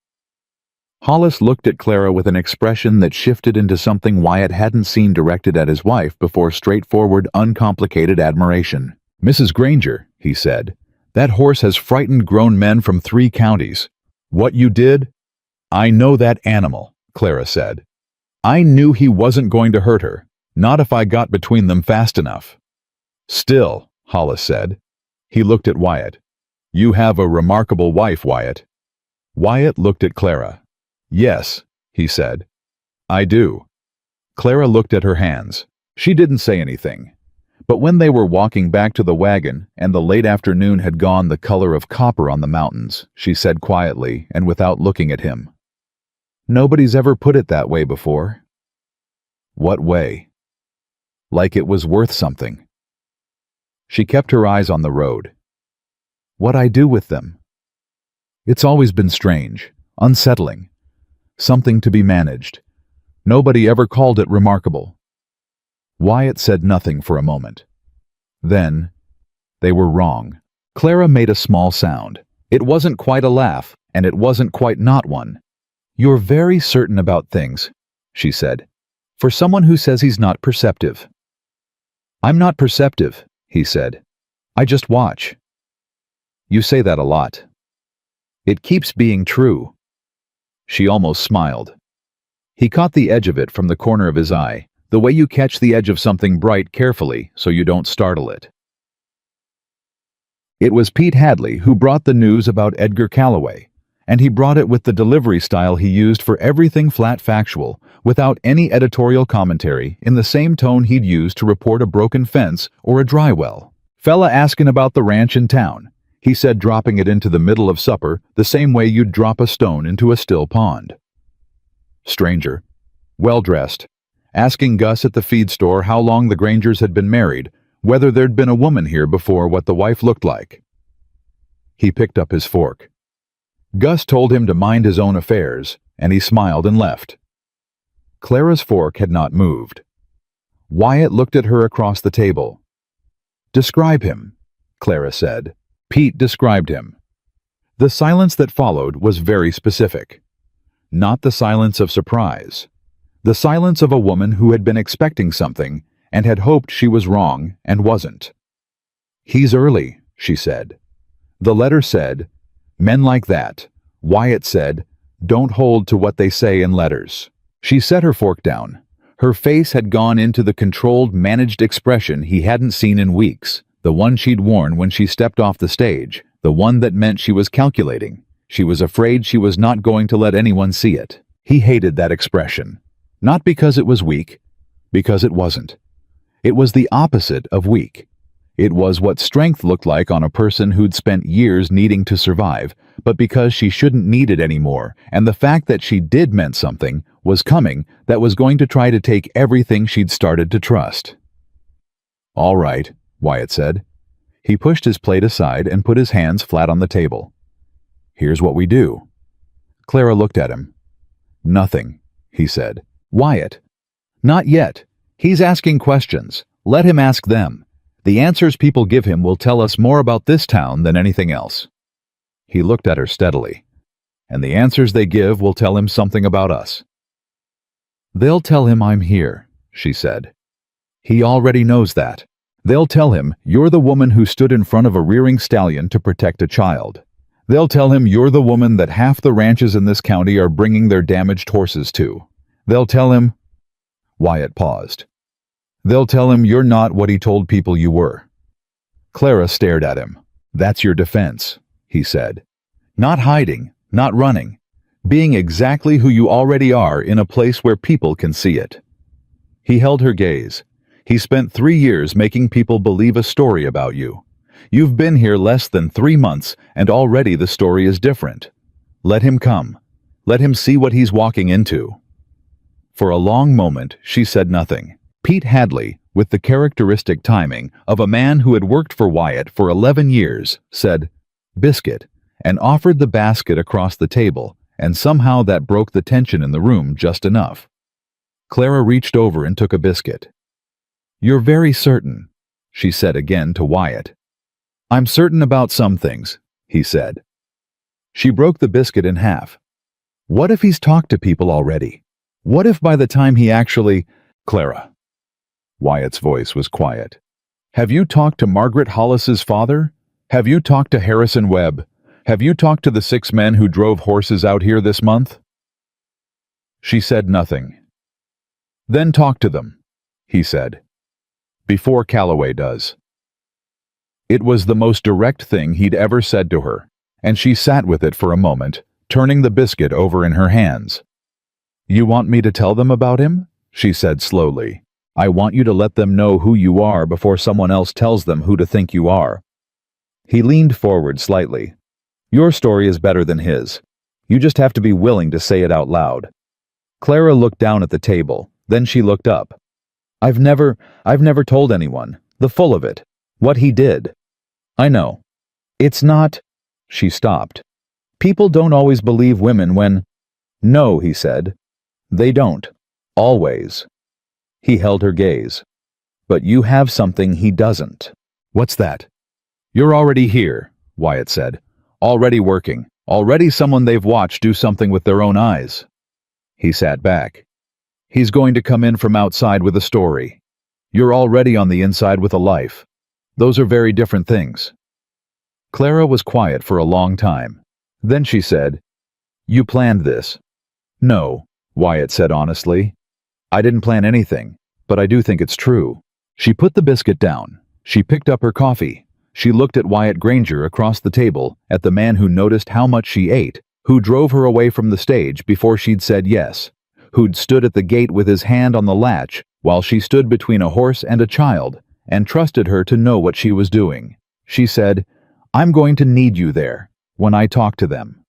Hollis looked at Clara with an expression that shifted into something Wyatt hadn't seen directed at his wife before: straightforward, uncomplicated admiration. "Mrs. Granger," he said, "that horse has frightened grown men from 3 counties. What you did—" "I know that animal," Clara said. "I knew he wasn't going to hurt her, not if I got between them fast enough." "Still," Hollis said. He looked at Wyatt. "You have a remarkable wife, Wyatt." Wyatt looked at Clara. "Yes," he said. "I do." Clara looked at her hands. She didn't say anything. But when they were walking back to the wagon and the late afternoon had gone the color of copper on the mountains, she said quietly and without looking at him, "Nobody's ever put it that way before." "What way?" "Like it was worth something." She kept her eyes on the road. "What I do with them. It's always been strange, unsettling, something to be managed. Nobody ever called it remarkable." Wyatt said nothing for a moment. Then, "They were wrong." Clara made a small sound. It wasn't quite a laugh, and it wasn't quite not one. "You're very certain about things," she said, "for someone who says he's not perceptive." "I'm not perceptive," he said. "I just watch." "You say that a lot." "It keeps being true." She almost smiled. He caught the edge of it from the corner of his eye, the way you catch the edge of something bright carefully so you don't startle it. It was Pete Hadley who brought the news about Edgar Calloway, and he brought it with the delivery style he used for everything: flat factual, without any editorial commentary, in the same tone he'd used to report a broken fence or a dry well. "Fella asking about the ranch in town," he said, dropping it into the middle of supper the same way you'd drop a stone into a still pond. "Stranger. Well-dressed. Asking Gus at the feed store how long the Grangers had been married, whether there'd been a woman here before, what the wife looked like." He picked up his fork. Gus told him to mind his own affairs, and he smiled and left. Clara's fork had not moved. Wyatt looked at her across the table. "Describe him," Clara said. Pete described him. The silence that followed was very specific. Not the silence of surprise. The silence of a woman who had been expecting something and had hoped she was wrong and wasn't. "He's early," she said. The letter said, "Men like that," Wyatt said, "don't hold to what they say in letters." She set her fork down. Her face had gone into the controlled, managed expression he hadn't seen in weeks, the one she'd worn when she stepped off the stage, the one that meant she was calculating. She was afraid she was not going to let anyone see it. He hated that expression. Not because it was weak, because it wasn't. It was the opposite of weak. It was what strength looked like on a person who'd spent years needing to survive, but because she shouldn't need it anymore, and the fact that she did meant something was coming that was going to try to take everything she'd started to trust. "All right," Wyatt said. He pushed his plate aside and put his hands flat on the table. "Here's what we do." Clara looked at him. "Nothing," he said. "Wyatt." "Not yet. He's asking questions. Let him ask them. The answers people give him will tell us more about this town than anything else." He looked at her steadily. "And the answers they give will tell him something about us." "They'll tell him I'm here," she said. "He already knows that. They'll tell him you're the woman who stood in front of a rearing stallion to protect a child. They'll tell him you're the woman that half the ranches in this county are bringing their damaged horses to. They'll tell him—" Wyatt paused. "They'll tell him you're not what he told people you were." Clara stared at him. "That's your defense," he said. "Not hiding, not running. Being exactly who you already are in a place where people can see it." He held her gaze. "He spent 3 years making people believe a story about you. You've been here less than 3 months, and already the story is different. Let him come. Let him see what he's walking into." For a long moment, she said nothing. Pete Hadley, with the characteristic timing of a man who had worked for Wyatt for 11 years, said, "Biscuit," and offered the basket across the table, and somehow that broke the tension in the room just enough. Clara reached over and took a biscuit. "You're very certain," she said again to Wyatt. "I'm certain about some things," he said. She broke the biscuit in half. "What if he's talked to people already? What if by the time he actually—" "Clara." Wyatt's voice was quiet. "Have you talked to Margaret Hollis's father? Have you talked to Harrison Webb? Have you talked to the 6 men who drove horses out here this month?" She said nothing. "Then talk to them," he said. "Before Calloway does." It was the most direct thing he'd ever said to her, and she sat with it for a moment, turning the biscuit over in her hands. "You want me to tell them about him?" she said slowly. "I want you to let them know who you are before someone else tells them who to think you are." He leaned forward slightly. "Your story is better than his. You just have to be willing to say it out loud." Clara looked down at the table, then she looked up. I've never told anyone, the full of it, what he did." "I know. It's not—" She stopped. "People don't always believe women when—" "No," he said. "They don't. Always." He held her gaze. "But you have something he doesn't." "What's that?" "You're already here," Wyatt said. "Already working. Already someone they've watched do something with their own eyes." He sat back. "He's going to come in from outside with a story. You're already on the inside with a life. Those are very different things." Clara was quiet for a long time. Then she said, "You planned this." "No," Wyatt said honestly. "I didn't plan anything, but I do think it's true." She put the biscuit down. She picked up her coffee. She looked at Wyatt Granger across the table, at the man who noticed how much she ate, who drove her away from the stage before she'd said yes, who'd stood at the gate with his hand on the latch while she stood between a horse and a child, and trusted her to know what she was doing. She said, "I'm going to need you there, when I talk to them."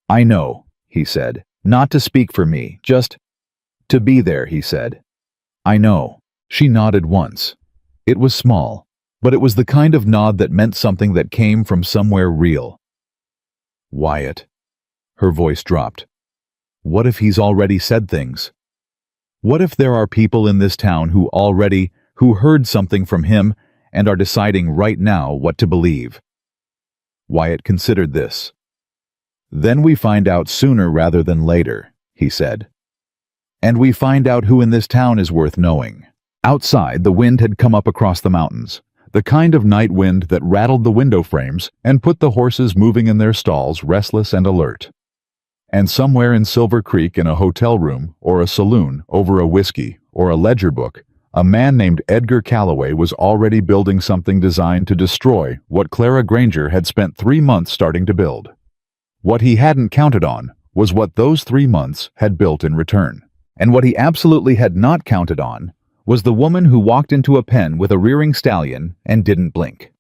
"I know," he said. "Not to speak for me, just to be there," he said. "I know." She nodded once. It was small, but it was the kind of nod that meant something that came from somewhere real. "Wyatt." Her voice dropped. "What if he's already said things? What if there are people in this town who heard something from him and are deciding right now what to believe?" Wyatt considered this. "Then we find out sooner rather than later," he said. "And we find out who in this town is worth knowing." Outside, the wind had come up across the mountains, the kind of night wind that rattled the window frames and put the horses moving in their stalls, restless and alert. And somewhere in Silver Creek, in a hotel room or a saloon over a whiskey or a ledger book, a man named Edgar Calloway was already building something designed to destroy what Clara Granger had spent 3 months starting to build. What he hadn't counted on was what those 3 months had built in return. And what he absolutely had not counted on was the woman who walked into a pen with a rearing stallion and didn't blink.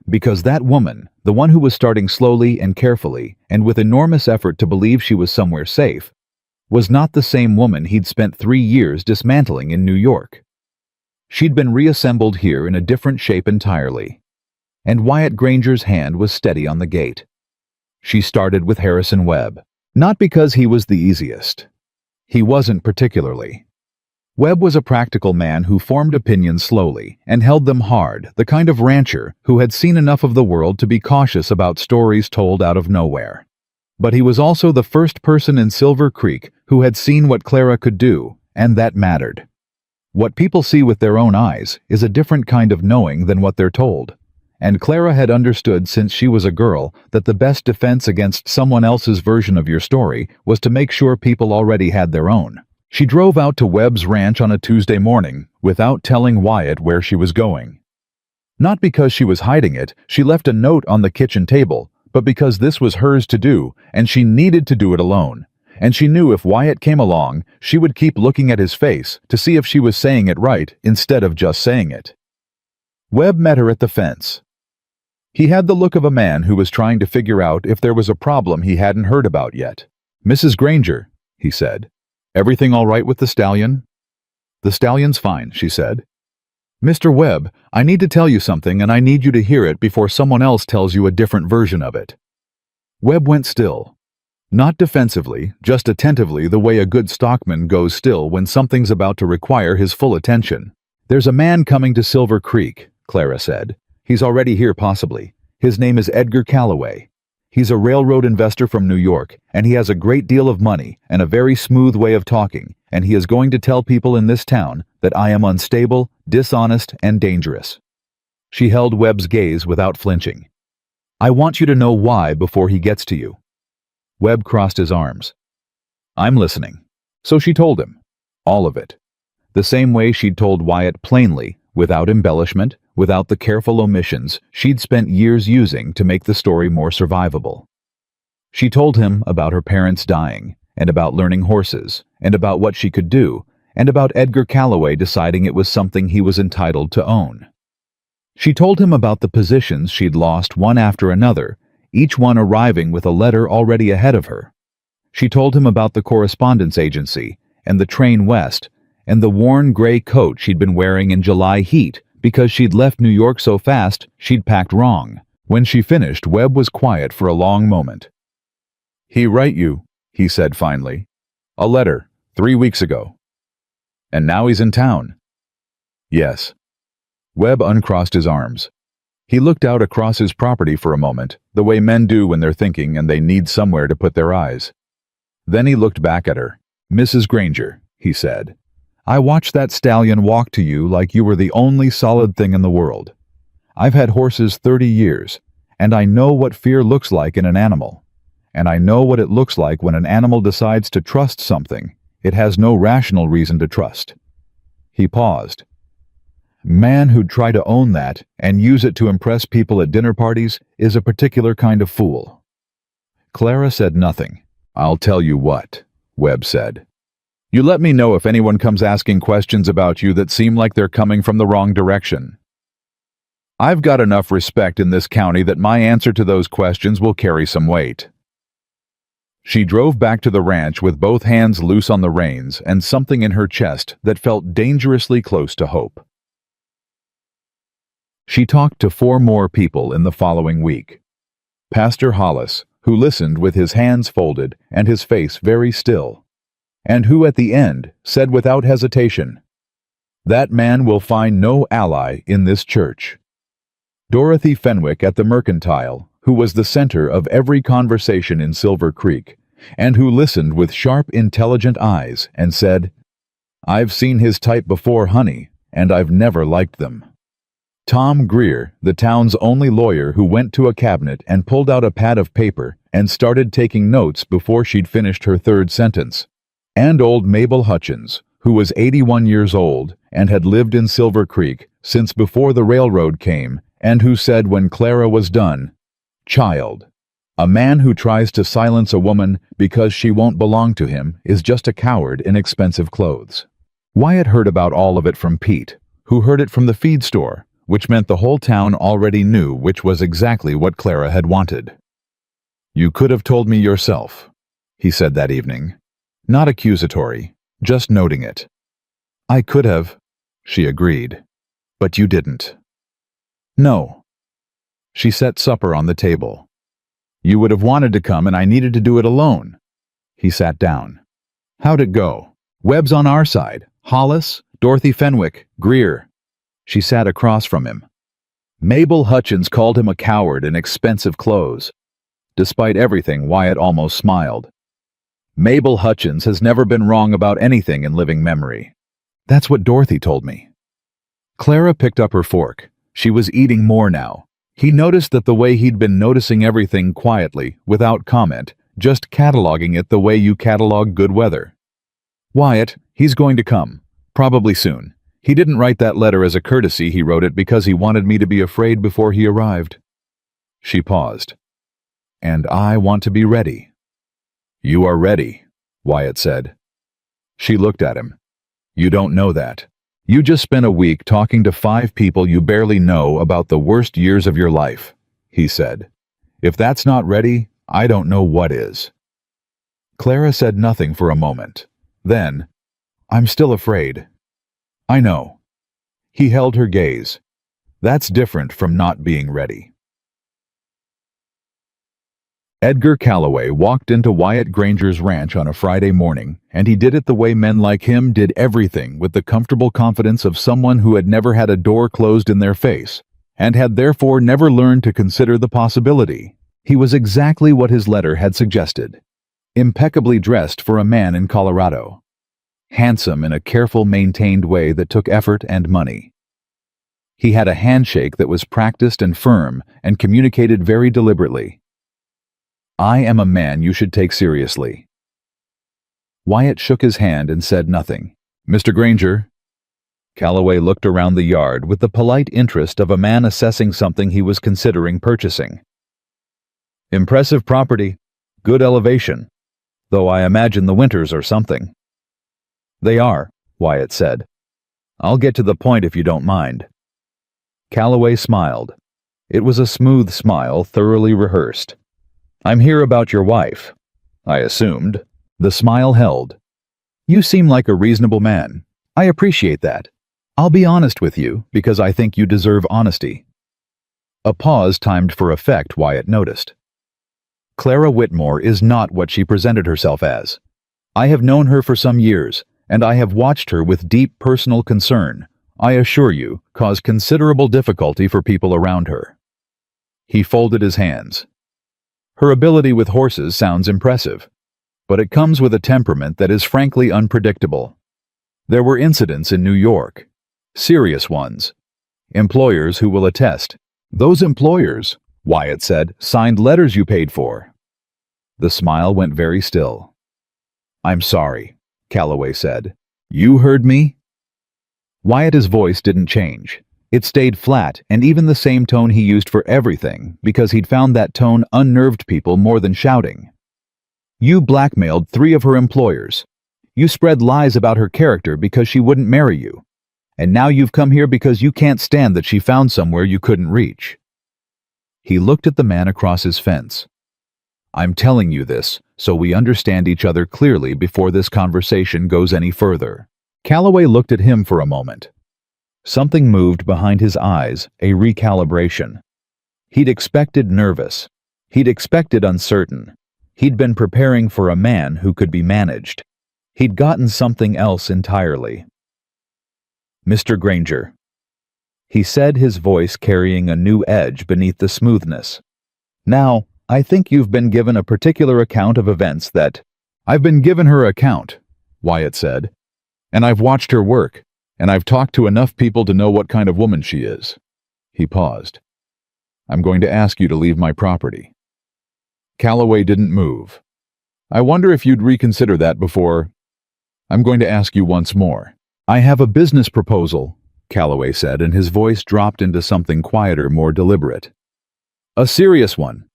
Because that woman, the one who was starting slowly and carefully and with enormous effort to believe she was somewhere safe, was not the same woman he'd spent 3 years dismantling in New York. She'd been reassembled here in a different shape entirely. And Wyatt Granger's hand was steady on the gate. She started with Harrison Webb. Not because he was the easiest. He wasn't particularly. Webb was a practical man who formed opinions slowly and held them hard, the kind of rancher who had seen enough of the world to be cautious about stories told out of nowhere. But he was also the first person in Silver Creek who had seen what Clara could do, and that mattered. What people see with their own eyes is a different kind of knowing than what they're told, and Clara had understood since she was a girl that the best defense against someone else's version of your story was to make sure people already had their own. She drove out to Webb's ranch on a Tuesday morning without telling Wyatt where she was going. Not because she was hiding it, she left a note on the kitchen table, but because this was hers to do, and she needed to do it alone. And she knew if Wyatt came along, she would keep looking at his face to see if she was saying it right instead of just saying it. Webb met her at the fence. He had the look of a man who was trying to figure out if there was a problem he hadn't heard about yet. "Mrs. Granger," he said, "everything all right with the stallion?" "The stallion's fine," she said. "Mr. Webb, I need to tell you something and I need you to hear it before someone else tells you a different version of it." Webb went still. Not defensively, just attentively the way a good stockman goes still when something's about to require his full attention. "There's a man coming to Silver Creek," Clara said. "He's already here possibly. His name is Edgar Calloway. He's a railroad investor from New York, and he has a great deal of money and a very smooth way of talking, and he is going to tell people in this town that I am unstable, dishonest, and dangerous." She held Webb's gaze without flinching. "I want you to know why before he gets to you." Webb crossed his arms. "I'm listening." So she told him. All of it. The same way she'd told Wyatt plainly, without embellishment, without the careful omissions she'd spent years using to make the story more survivable. She told him about her parents dying, and about learning horses, and about what she could do, and about Edgar Calloway deciding it was something he was entitled to own. She told him about the positions she'd lost one after another, each one arriving with a letter already ahead of her. She told him about the correspondence agency, and the train west, and the worn gray coat she'd been wearing in July heat because she'd left New York so fast she'd packed wrong. When she finished, Webb was quiet for a long moment. "He write you," he said finally. "A letter, 3 weeks ago. And now he's in town." "Yes." Webb uncrossed his arms. He looked out across his property for a moment, the way men do when they're thinking and they need somewhere to put their eyes. Then he looked back at her. "Mrs. Granger," he said, "I watched that stallion walk to you like you were the only solid thing in the world. I've had horses 30 years, and I know what fear looks like in an animal. And I know what it looks like when an animal decides to trust something it has no rational reason to trust." He paused. "Man who'd try to own that and use it to impress people at dinner parties is a particular kind of fool." Clara said nothing. "I'll tell you what," Webb said. "You let me know if anyone comes asking questions about you that seem like they're coming from the wrong direction. I've got enough respect in this county that my answer to those questions will carry some weight." She drove back to the ranch with both hands loose on the reins and something in her chest that felt dangerously close to hope. She talked to 4 more people in the following week. Pastor Hollis, who listened with his hands folded and his face very still, and who at the end said without hesitation, "That man will find no ally in this church." Dorothy Fenwick at the Mercantile, who was the center of every conversation in Silver Creek, and who listened with sharp, intelligent eyes and said, "I've seen his type before, honey, and I've never liked them." Tom Greer, the town's only lawyer who went to a cabinet and pulled out a pad of paper and started taking notes before she'd finished her 3rd sentence. And old Mabel Hutchins, who was 81 years old and had lived in Silver Creek since before the railroad came, and who said when Clara was done, "Child, a man who tries to silence a woman because she won't belong to him is just a coward in expensive clothes." Wyatt heard about all of it from Pete, who heard it from the feed store, which meant the whole town already knew which was exactly what Clara had wanted. "You could have told me yourself," he said that evening. Not accusatory, just noting it. "I could have," she agreed. "But you didn't." "No." She set supper on the table. "You would have wanted to come and I needed to do it alone." He sat down. "How'd it go? Webb's on our side. Hollis, Dorothy Fenwick, Greer." She sat across from him. "Mabel Hutchins called him a coward in expensive clothes." Despite everything, Wyatt almost smiled. "Mabel Hutchins has never been wrong about anything in living memory. That's what Dorothy told me." Clara picked up her fork. She was eating more now. He noticed that the way he'd been noticing everything quietly, without comment, just cataloging it the way you catalog good weather. Wyatt, he's going to come. Probably soon. He didn't write that letter as a courtesy, he wrote it because he wanted me to be afraid before he arrived. She paused. And I want to be ready. You are ready, Wyatt said. She looked at him. You don't know that. You just spent a week talking to 5 people you barely know about the worst years of your life, he said. If that's not ready, I don't know what is. Clara said nothing for a moment. Then, I'm still afraid. I know. He held her gaze. That's different from not being ready. Edgar Calloway walked into Wyatt Granger's ranch on a Friday morning, and he did it the way men like him did everything, with the comfortable confidence of someone who had never had a door closed in their face, and had therefore never learned to consider the possibility. He was exactly what his letter had suggested. Impeccably dressed for a man in Colorado. Handsome in a careful, maintained way that took effort and money. He had a handshake that was practiced and firm and communicated very deliberately. I am a man you should take seriously. Wyatt shook his hand and said nothing. Mr. Granger. Calloway looked around the yard with the polite interest of a man assessing something he was considering purchasing. Impressive property, good elevation, though I imagine the winters are something. They are, Wyatt said. I'll get to the point if you don't mind. Calloway smiled. It was a smooth smile, thoroughly rehearsed. I'm here about your wife, I assumed. The smile held. You seem like a reasonable man. I appreciate that. I'll be honest with you, because I think you deserve honesty. A pause timed for effect, Wyatt noticed. Clara Whitmore is not what she presented herself as. I have known her for some years, and I have watched her with deep personal concern, I assure you, cause considerable difficulty for people around her. He folded his hands. Her ability with horses sounds impressive, but it comes with a temperament that is frankly unpredictable. There were incidents in New York, serious ones. Employers who will attest. Those employers, Wyatt said, signed letters you paid for. The smile went very still. I'm sorry, Calloway said. You heard me? Wyatt's voice didn't change. It stayed flat, and even the same tone he used for everything, because he'd found that tone unnerved people more than shouting. You blackmailed 3 of her employers. You spread lies about her character because she wouldn't marry you. And now you've come here because you can't stand that she found somewhere you couldn't reach. He looked at the man across his fence. I'm telling you this so we understand each other clearly before this conversation goes any further. Calloway looked at him for a moment. Something moved behind his eyes, a recalibration. He'd expected nervous. He'd expected uncertain. He'd been preparing for a man who could be managed. He'd gotten something else entirely. Mr. Granger. He said, his voice carrying a new edge beneath the smoothness. Now, I think you've been given a particular account of events that... I've been given her account, Wyatt said. And I've watched her work. And I've talked to enough people to know what kind of woman she is. He paused. I'm going to ask you to leave my property. Calloway didn't move. I wonder if you'd reconsider that before... I'm going to ask you once more. I have a business proposal, Calloway said, and his voice dropped into something quieter, more deliberate. A serious one.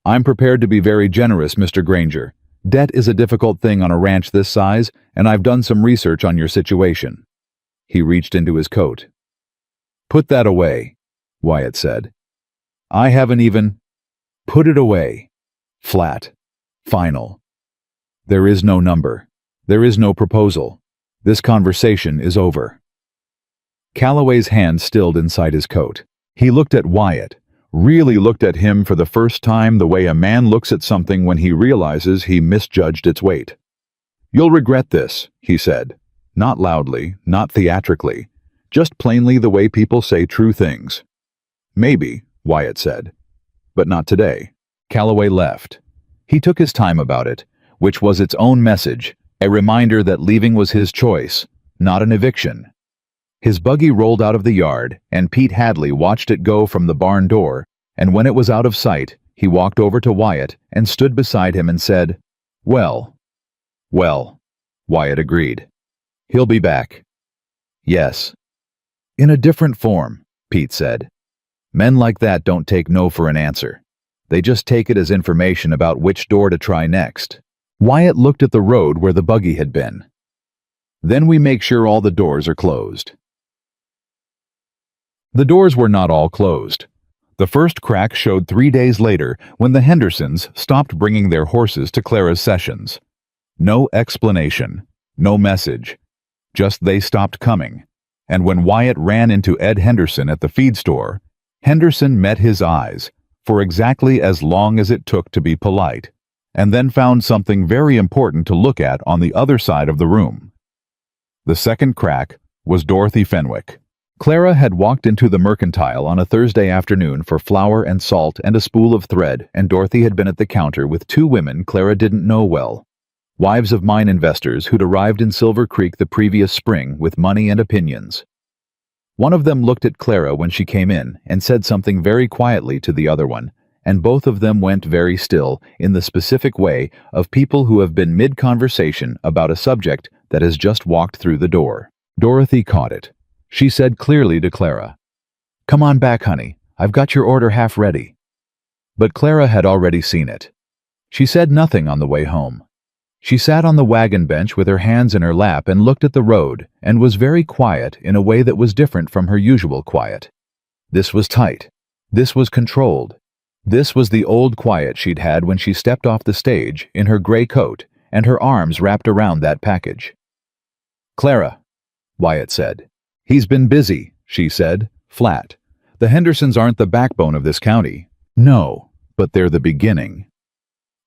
I'm prepared to be very generous, Mr. Granger. Debt is a difficult thing on a ranch this size, and I've done some research on your situation. He reached into his coat. Put that away, Wyatt said. I haven't even... Put it away. Flat. Final. There is no number. There is no proposal. This conversation is over. Calloway's hand stilled inside his coat. He looked at Wyatt, really looked at him for the first time the way a man looks at something when he realizes he misjudged its weight. You'll regret this, he said. Not loudly, not theatrically, just plainly the way people say true things. Maybe, Wyatt said, but not today. Calloway left. He took his time about it, which was its own message, a reminder that leaving was his choice, not an eviction. His buggy rolled out of the yard, and Pete Hadley watched it go from the barn door, and when it was out of sight, he walked over to Wyatt and stood beside him and said, "Well." "Well," Wyatt agreed. "He'll be back." "Yes." "In a different form," Pete said. "Men like that don't take no for an answer. They just take it as information about which door to try next." Wyatt looked at the road where the buggy had been. "Then we make sure all the doors are closed." The doors were not all closed. The first crack showed 3 days later when the Hendersons stopped bringing their horses to Clara's sessions. No explanation, no message, just they stopped coming. And when Wyatt ran into Ed Henderson at the feed store, Henderson met his eyes for exactly as long as it took to be polite, and then found something very important to look at on the other side of the room. The second crack was Dorothy Fenwick. Clara had walked into the mercantile on a Thursday afternoon for flour and salt and a spool of thread, and Dorothy had been at the counter with 2 women Clara didn't know well, wives of mine investors who'd arrived in Silver Creek the previous spring with money and opinions. One of them looked at Clara when she came in and said something very quietly to the other one, and both of them went very still in the specific way of people who have been mid-conversation about a subject that has just walked through the door. Dorothy caught it. She said clearly to Clara, "Come on back, honey. I've got your order half ready." But Clara had already seen it. She said nothing on the way home. She sat on the wagon bench with her hands in her lap and looked at the road and was very quiet in a way that was different from her usual quiet. This was tight. This was controlled. This was the old quiet she'd had when she stepped off the stage in her gray coat and her arms wrapped around that package. "Clara," Wyatt said. "He's been busy," she said, flat. "The Hendersons aren't the backbone of this county. No, but they're the beginning."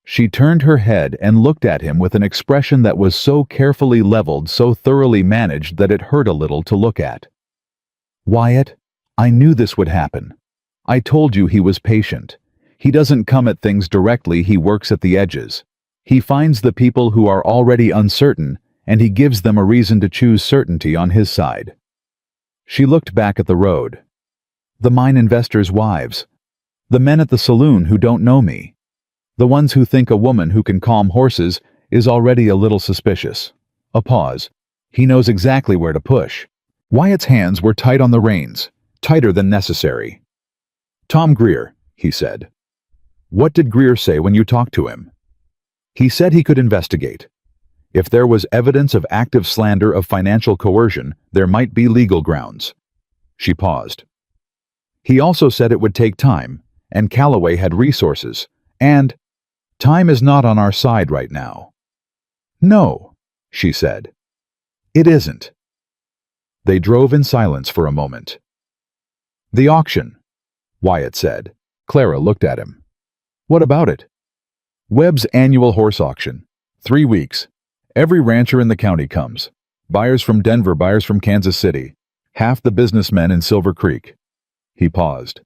She turned her head and looked at him with an expression that was so carefully leveled, so thoroughly managed that it hurt a little to look at. "Wyatt, I knew this would happen. I told you he was patient. He doesn't come at things directly, he works at the edges. He finds the people who are already uncertain, and he gives them a reason to choose certainty on his side." She looked back at the road. "The mine investors' wives. The men at the saloon who don't know me. The ones who think a woman who can calm horses is already a little suspicious." A pause. He knows exactly where to push. Wyatt's hands were tight on the reins, tighter than necessary. "Tom Greer," he said. "What did Greer say when you talked to him?" "He said he could investigate. If there was evidence of active slander of financial coercion, there might be legal grounds." She paused. "He also said it would take time, and Calloway had resources, and time is not on our side right now." "No," she said. "It isn't." They drove in silence for a moment. "The auction," Wyatt said. Clara looked at him. "What about it?" "Webb's annual horse auction. 3 weeks. Every rancher in the county comes. Buyers from Denver, buyers from Kansas City. Half the businessmen in Silver Creek." He paused.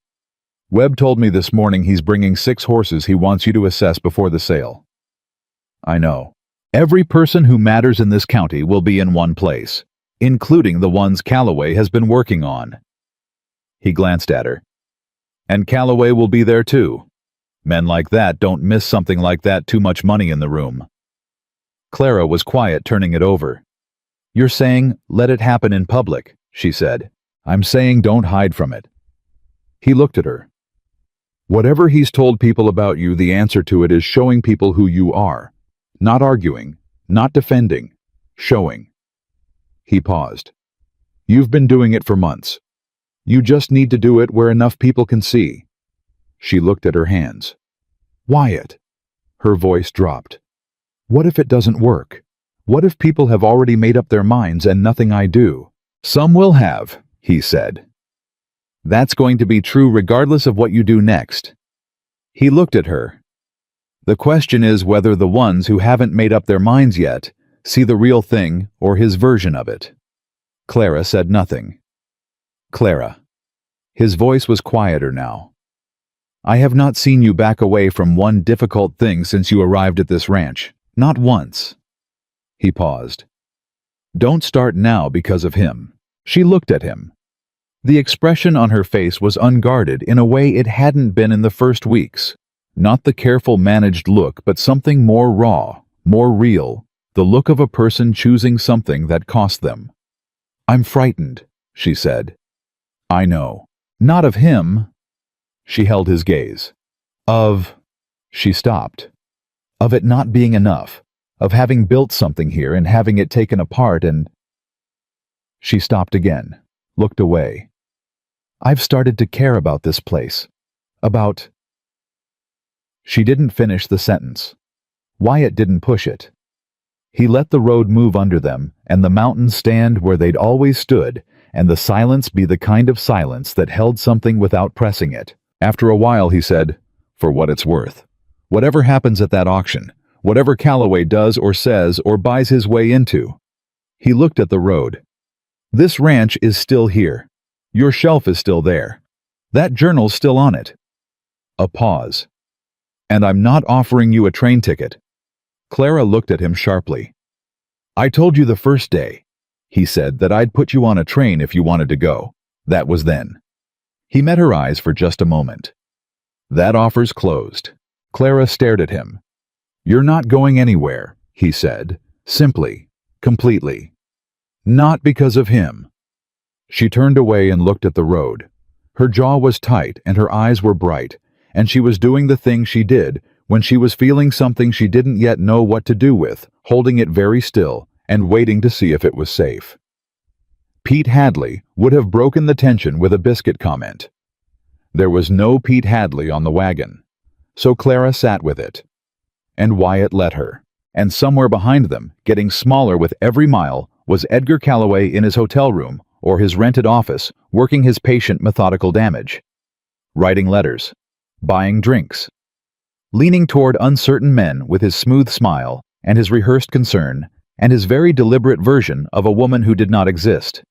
"Webb told me this morning he's bringing 6 horses he wants you to assess before the sale." "I know. Every person who matters in this county will be in one place, including the ones Calloway has been working on." He glanced at her. "And Calloway will be there too. Men like that don't miss something like that, too much money in the room." Clara was quiet, turning it over. "You're saying, let it happen in public," she said. "I'm saying don't hide from it." He looked at her. "Whatever he's told people about you, the answer to it is showing people who you are. Not arguing, not defending, showing." He paused. "You've been doing it for months. You just need to do it where enough people can see." She looked at her hands. "Wyatt." Her voice dropped. "What if it doesn't work? What if people have already made up their minds and nothing I do?" "Some will have," he said. "That's going to be true regardless of what you do next." He looked at her. "The question is whether the ones who haven't made up their minds yet see the real thing or his version of it." Clara said nothing. "Clara." His voice was quieter now. "I have not seen you back away from one difficult thing since you arrived at this ranch. Not once." He paused. "Don't start now because of him." She looked at him. The expression on her face was unguarded in a way it hadn't been in the first weeks. Not the careful managed look, but something more raw, more real, the look of a person choosing something that cost them. "I'm frightened," she said. "I know. Not of him." She held his gaze. "Of—" She stopped. "Of it not being enough. Of having built something here and having it taken apart and—" She stopped again, looked away. "I've started to care about this place. About—" She didn't finish the sentence. Wyatt didn't push it. He let the road move under them, and the mountains stand where they'd always stood, and the silence be the kind of silence that held something without pressing it. After a while he said, "For what it's worth. Whatever happens at that auction, whatever Calloway does or says or buys his way into." He looked at the road. "This ranch is still here. Your shelf is still there. That journal's still on it." A pause. "And I'm not offering you a train ticket." Clara looked at him sharply. "I told you the first day," he said, "that I'd put you on a train if you wanted to go. That was then." He met her eyes for just a moment. "That offer's closed." Clara stared at him. "You're not going anywhere," he said, simply, completely. "Not because of him." She turned away and looked at the road. Her jaw was tight and her eyes were bright, and she was doing the thing she did when she was feeling something she didn't yet know what to do with, holding it very still and waiting to see if it was safe. Pete Hadley would have broken the tension with a biscuit comment. There was no Pete Hadley on the wagon, so Clara sat with it. And Wyatt let her. And somewhere behind them, getting smaller with every mile, was Edgar Calloway in his hotel room or his rented office, working his patient methodical damage. Writing letters. Buying drinks. Leaning toward uncertain men with his smooth smile and his rehearsed concern and his very deliberate version of a woman who did not exist.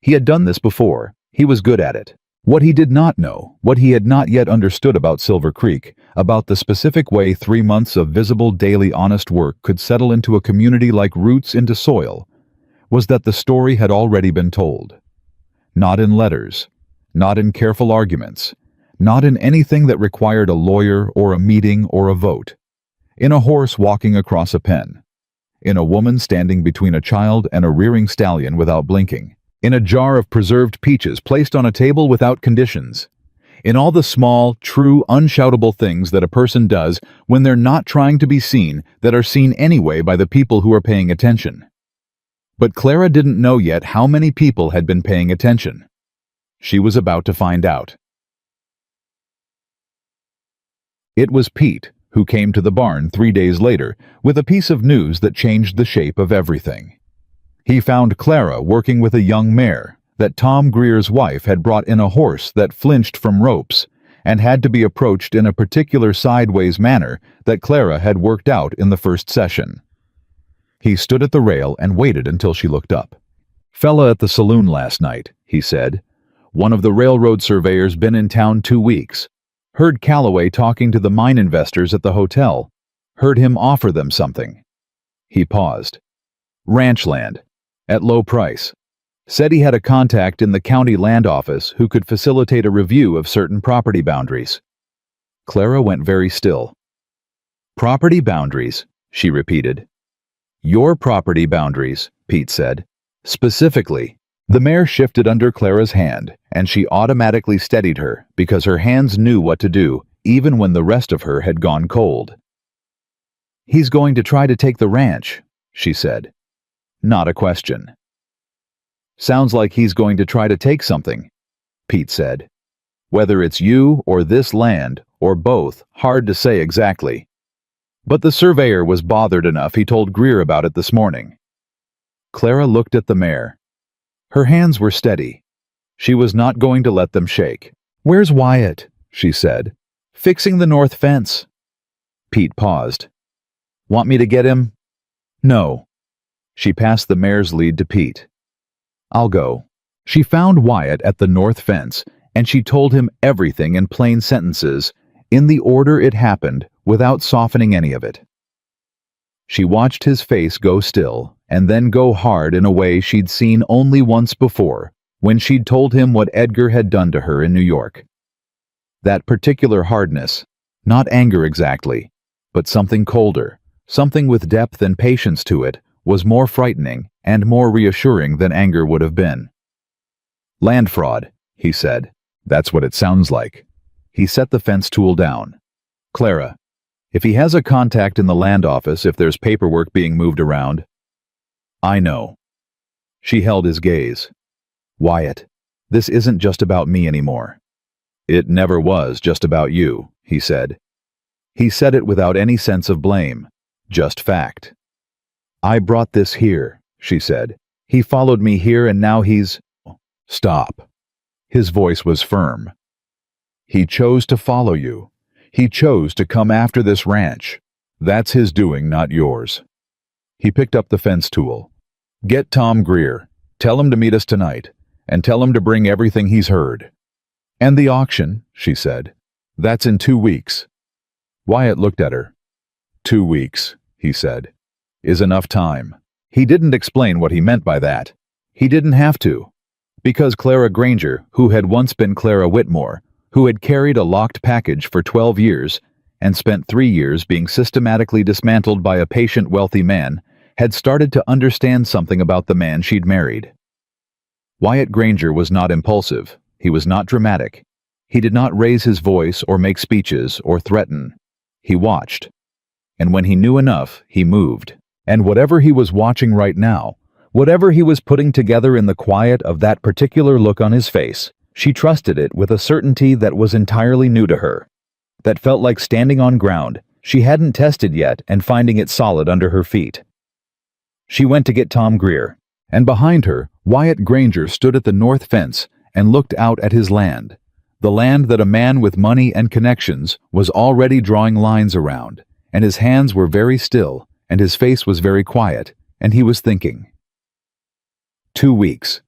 He had done this before. He was good at it. What he did not know, what he had not yet understood about Silver Creek, about the specific way 3 months of visible daily honest work could settle into a community like roots into soil, was that the story had already been told. Not in letters, not in careful arguments, not in anything that required a lawyer or a meeting or a vote. In a horse walking across a pen. In a woman standing between a child and a rearing stallion without blinking. In a jar of preserved peaches placed on a table without conditions. In all the small, true, unshoutable things that a person does when they're not trying to be seen, that are seen anyway by the people who are paying attention. But Clara didn't know yet how many people had been paying attention. She was about to find out. It was Pete who came to the barn 3 days later with a piece of news that changed the shape of everything. He found Clara working with a young mare that Tom Greer's wife had brought in, a horse that flinched from ropes and had to be approached in a particular sideways manner that Clara had worked out in the first session. He stood at the rail and waited until she looked up. "Fella at the saloon last night," he said. "One of the railroad surveyors, been in town 2 weeks. Heard Calloway talking to the mine investors at the hotel. Heard him offer them something." He paused. "Ranch land. At low price. Said he had a contact in the county land office who could facilitate a review of certain property boundaries." Clara went very still. "Property boundaries," she repeated. "Your property boundaries," Pete said. "Specifically." The mare shifted under Clara's hand, and she automatically steadied her because her hands knew what to do, even when the rest of her had gone cold. "He's going to try to take the ranch," she said. Not a question. "Sounds like he's going to try to take something," Pete said. "Whether it's you or this land, or both, hard to say exactly. But the surveyor was bothered enough he told Greer about it this morning." Clara looked at the mare. Her hands were steady. She was not going to let them shake. "Where's Wyatt?" she said. "Fixing the north fence." Pete paused. "Want me to get him?" "No." She passed the mare's lead to Pete. "I'll go." She found Wyatt at the north fence, and she told him everything in plain sentences, in the order it happened, without softening any of it. She watched his face go still, and then go hard in a way she'd seen only once before, when she'd told him what Edgar had done to her in New York. That particular hardness, not anger exactly, but something colder, something with depth and patience to it, was more frightening and more reassuring than anger would have been. "Land fraud," he said. "That's what it sounds like." He set the fence tool down. "Clara, if he has a contact in the land office, if there's paperwork being moved around—" "I know." She held his gaze. "Wyatt, this isn't just about me anymore." "It never was just about you," he said. He said it without any sense of blame, just fact. "I brought this here," she said. "He followed me here and now he's—" "Stop." His voice was firm. "He chose to follow you. He chose to come after this ranch. That's his doing, not yours." He picked up the fence tool. "Get Tom Greer. Tell him to meet us tonight, and tell him to bring everything he's heard." "And the auction," she said. "That's in 2 weeks." Wyatt looked at her. 2 weeks, he said, is enough time. He didn't explain what he meant by that. He didn't have to. Because Clara Granger, who had once been Clara Whitmore, who had carried a locked package for 12 years and spent 3 years being systematically dismantled by a patient wealthy man, had started to understand something about the man she'd married. Wyatt Granger was not impulsive. He was not dramatic. He did not raise his voice or make speeches or threaten. He watched. And when he knew enough, he moved. And whatever he was watching right now, whatever he was putting together in the quiet of that particular look on his face, she trusted it with a certainty that was entirely new to her, that felt like standing on ground she hadn't tested yet and finding it solid under her feet. She went to get Tom Greer, and behind her, Wyatt Granger stood at the north fence and looked out at his land, the land that a man with money and connections was already drawing lines around, and his hands were very still, and his face was very quiet, and he was thinking. 2 weeks.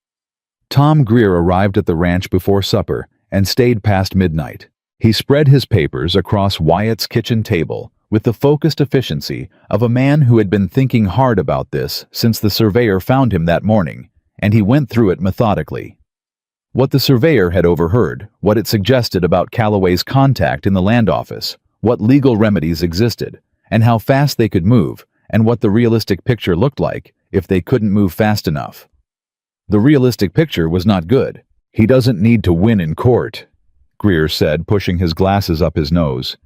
Tom Greer arrived at the ranch before supper and stayed past midnight. He spread his papers across Wyatt's kitchen table with the focused efficiency of a man who had been thinking hard about this since the surveyor found him that morning, and he went through it methodically. What the surveyor had overheard, what it suggested about Calloway's contact in the land office, what legal remedies existed, and how fast they could move, and what the realistic picture looked like if they couldn't move fast enough. The realistic picture was not good. "He doesn't need to win in court," Greer said, pushing his glasses up his nose.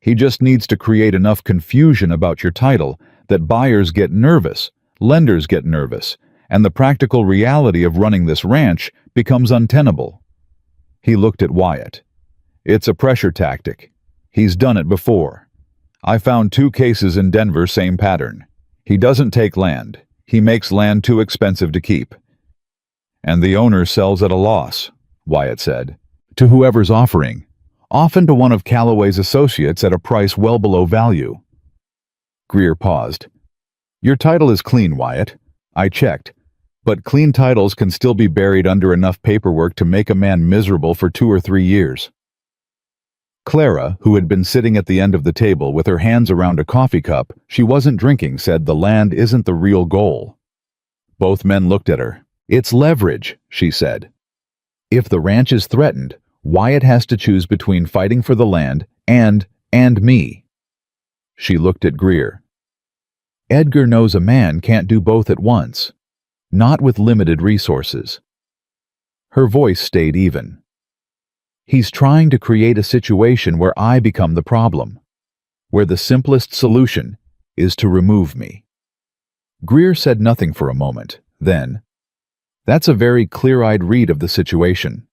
"He just needs to create enough confusion about your title that buyers get nervous, lenders get nervous, and the practical reality of running this ranch becomes untenable." He looked at Wyatt. "It's a pressure tactic. He's done it before. I found 2 cases in Denver, same pattern. He doesn't take land. He makes land too expensive to keep. And the owner sells at a loss," Wyatt said, "to whoever's offering, often to one of Calloway's associates at a price well below value." Greer paused. "Your title is clean, Wyatt. I checked. But clean titles can still be buried under enough paperwork to make a man miserable for 2 or 3 years. Clara, who had been sitting at the end of the table with her hands around a coffee cup she wasn't drinking, said the land isn't the real goal. Both men looked at her. "It's leverage," she said. "If the ranch is threatened, Wyatt has to choose between fighting for the land and me." She looked at Greer. "Edgar knows a man can't do both at once. Not with limited resources." Her voice stayed even. "He's trying to create a situation where I become the problem, where the simplest solution is to remove me." Greer said nothing for a moment, then, "That's a very clear-eyed read of the situation."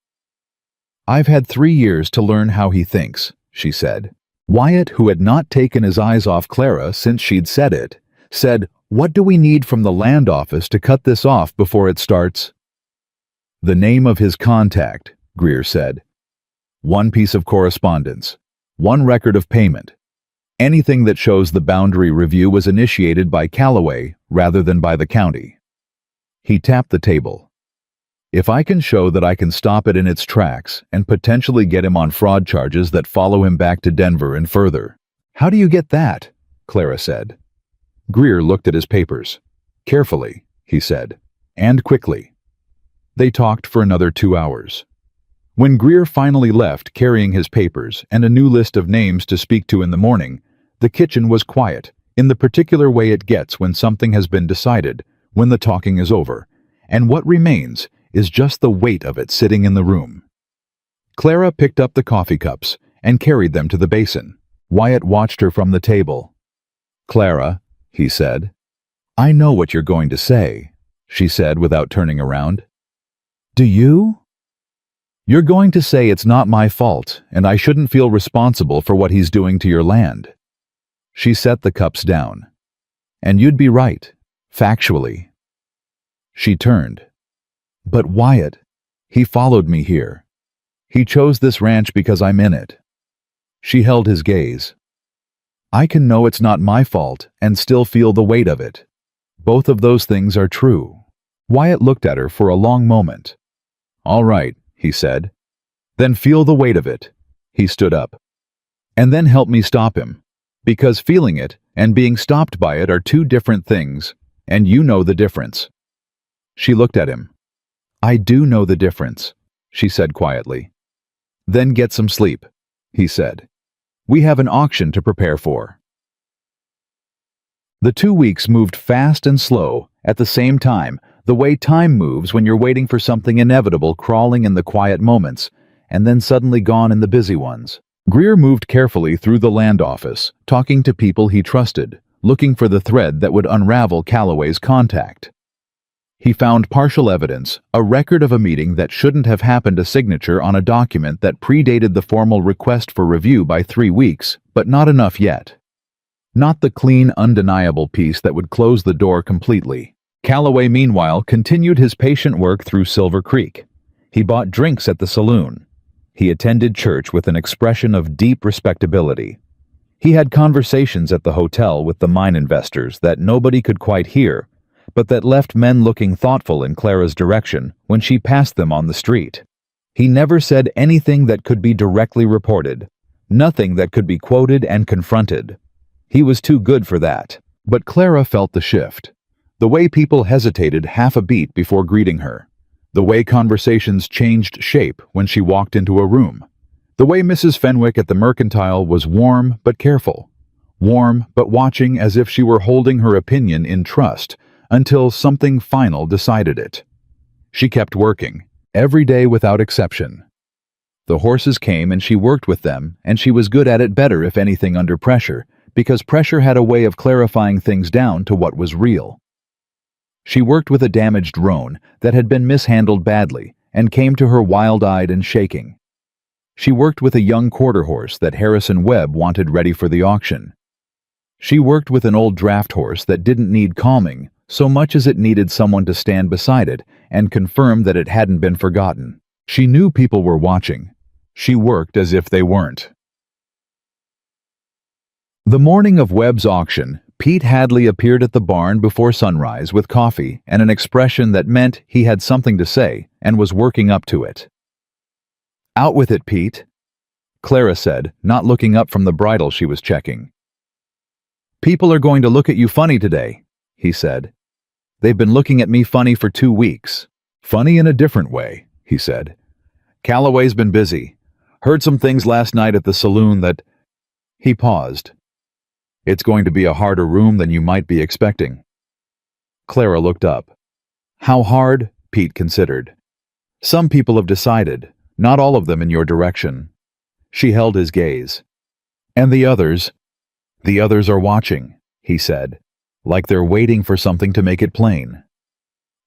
"I've had 3 years to learn how he thinks," she said. Wyatt, who had not taken his eyes off Clara since she'd said it, said, "What do we need from the land office to cut this off before it starts?" "The name of his contact," Greer said. "1 piece of correspondence. 1 record of payment. Anything that shows the boundary review was initiated by Calloway rather than by the county." He tapped the table. "If I can show that I can stop it in its tracks and potentially get him on fraud charges that follow him back to Denver and further." "How do you get that?" Clara said. Greer looked at his papers. "Carefully," he said, "and quickly." They talked for another 2 hours. When Greer finally left carrying his papers and a new list of names to speak to in the morning, the kitchen was quiet, in the particular way it gets when something has been decided, when the talking is over, and what remains is just the weight of it sitting in the room. Clara picked up the coffee cups and carried them to the basin. Wyatt watched her from the table. "Clara," he said. "I know what you're going to say," she said without turning around. "Do you?" "You're going to say it's not my fault and I shouldn't feel responsible for what he's doing to your land." She set the cups down. "And you'd be right, factually." She turned. "But Wyatt, he followed me here. He chose this ranch because I'm in it." She held his gaze. "I can know it's not my fault and still feel the weight of it. Both of those things are true." Wyatt looked at her for a long moment. "All right," he said. "Then feel the weight of it." He stood up. "And then help me stop him. Because feeling it and being stopped by it are two different things, and you know the difference." She looked at him. "I do know the difference," she said quietly. "Then get some sleep," he said. "We have an auction to prepare for." The 2 weeks moved fast and slow, at the same time, the way time moves when you're waiting for something inevitable crawling in the quiet moments, and then suddenly gone in the busy ones. Greer moved carefully through the land office, talking to people he trusted, looking for the thread that would unravel Calloway's contact. He found partial evidence, a record of a meeting that shouldn't have happened, a signature on a document that predated the formal request for review by 3 weeks, but not enough yet. Not the clean, undeniable piece that would close the door completely. Calloway, meanwhile, continued his patient work through Silver Creek. He bought drinks at the saloon. He attended church with an expression of deep respectability. He had conversations at the hotel with the mine investors that nobody could quite hear, but that left men looking thoughtful in Clara's direction when she passed them on the street. He never said anything that could be directly reported, nothing that could be quoted and confronted. He was too good for that. But Clara felt the shift. The way people hesitated half a beat before greeting her. The way conversations changed shape when she walked into a room. The way Mrs. Fenwick at the Mercantile was warm but careful. Warm but watching as if she were holding her opinion in trust until something final decided it. She kept working, every day without exception. The horses came and she worked with them, and she was good at it, better if anything under pressure, because pressure had a way of clarifying things down to what was real. She worked with a damaged roan that had been mishandled badly and came to her wild-eyed and shaking. She worked with a young quarter horse that Harrison Webb wanted ready for the auction. She worked with an old draft horse that didn't need calming so much as it needed someone to stand beside it and confirm that it hadn't been forgotten. She knew people were watching. She worked as if they weren't. The morning of Webb's auction, Pete Hadley appeared at the barn before sunrise with coffee and an expression that meant he had something to say and was working up to it. "Out with it, Pete," Clara said, not looking up from the bridle she was checking. "People are going to look at you funny today," he said. "They've been looking at me funny for 2 weeks. Funny in a different way," he said. "Calloway's been busy. Heard some things last night at the saloon that—" He paused. "It's going to be a harder room than you might be expecting." Clara looked up. "How hard?" Pete considered. "Some people have decided, not all of them in your direction." She held his gaze. "And the others?" "The others are watching," he said, like they're waiting for something to make it plain.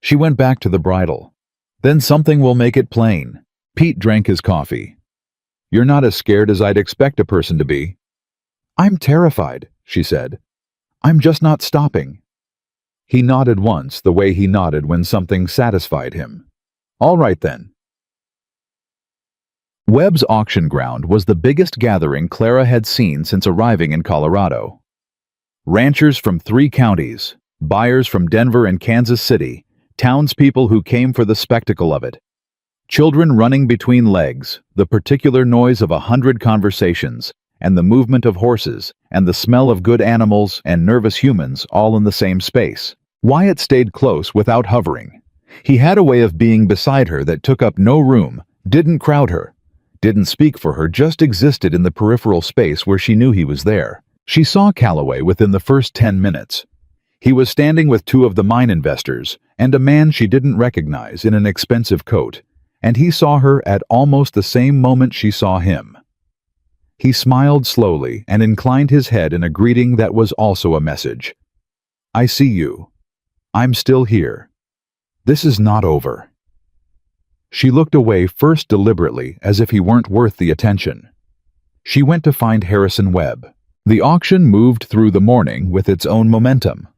She went back to the bridle. "Then something will make it plain." Pete drank his coffee. "You're not as scared as I'd expect a person to be." "I'm terrified," she said. "I'm just not stopping." He nodded once, the way he nodded when something satisfied him. "All right then." Webb's auction ground was the biggest gathering Clara had seen since arriving in Colorado. Ranchers from 3 counties, buyers from Denver and Kansas City, townspeople who came for the spectacle of it. Children running between legs, the particular noise of 100 conversations, and the movement of horses, and the smell of good animals and nervous humans all in the same space. Wyatt stayed close without hovering. He had a way of being beside her that took up no room, didn't crowd her, didn't speak for her, just existed in the peripheral space where she knew he was there. She saw Calloway within the first 10 minutes. He was standing with two of the mine investors and a man she didn't recognize in an expensive coat, and he saw her at almost the same moment she saw him. He smiled slowly and inclined his head in a greeting that was also a message. "I see you. I'm still here. This is not over." She looked away first deliberately, as if he weren't worth the attention. She went to find Harrison Webb. The auction moved through the morning with its own momentum.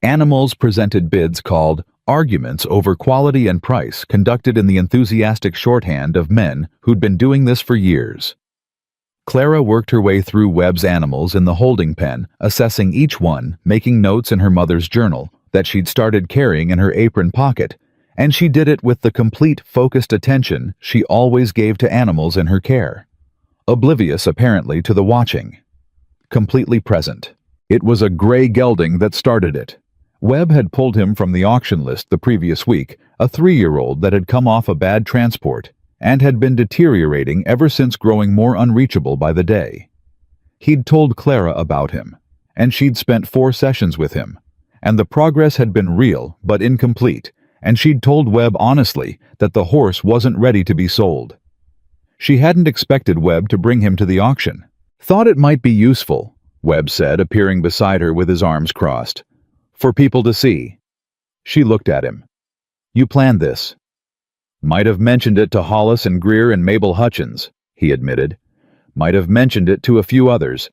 Animals presented bids called arguments over quality and price, conducted in the enthusiastic shorthand of men who'd been doing this for years. Clara worked her way through Webb's animals in the holding pen, assessing each one, making notes in her mother's journal that she'd started carrying in her apron pocket, and she did it with the complete, focused attention she always gave to animals in her care. Oblivious, apparently, to the watching. Completely present. It was a gray gelding that started it. Webb had pulled him from the auction list the previous week, a 3-year-old that had come off a bad transport and had been deteriorating ever since, growing more unreachable by the day. He'd told Clara about him, and she'd spent 4 sessions with him, and the progress had been real but incomplete, and she'd told Webb honestly that the horse wasn't ready to be sold. She hadn't expected Webb to bring him to the auction. "Thought it might be useful," Webb said, appearing beside her with his arms crossed. "For people to see." She looked at him. "You planned this?" "Might have mentioned it to Hollis and Greer and Mabel Hutchins," he admitted. "Might have mentioned it to a few others.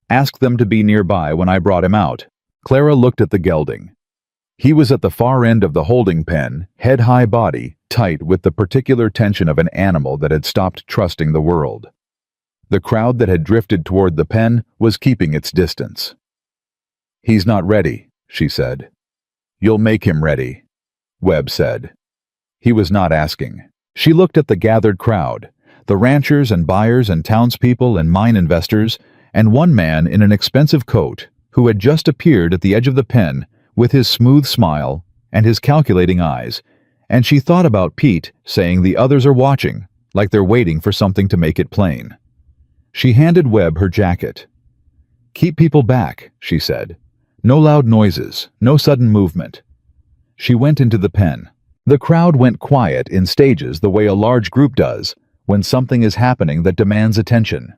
Asked them to be nearby when I brought him out." Clara looked at the gelding. He was at the far end of the holding pen, head-high body, tight with the particular tension of an animal that had stopped trusting the world. The crowd that had drifted toward the pen was keeping its distance. "He's not ready," she said. "You'll make him ready," Webb said. He was not asking. She looked at the gathered crowd, the ranchers and buyers and townspeople and mine investors, and one man in an expensive coat who had just appeared at the edge of the pen with his smooth smile and his calculating eyes, and she thought about Pete saying the others are watching, like they're waiting for something to make it plain. She handed Webb her jacket. "Keep people back," she said. "No loud noises, no sudden movement." She went into the pen. The crowd went quiet in stages the way a large group does when something is happening that demands attention.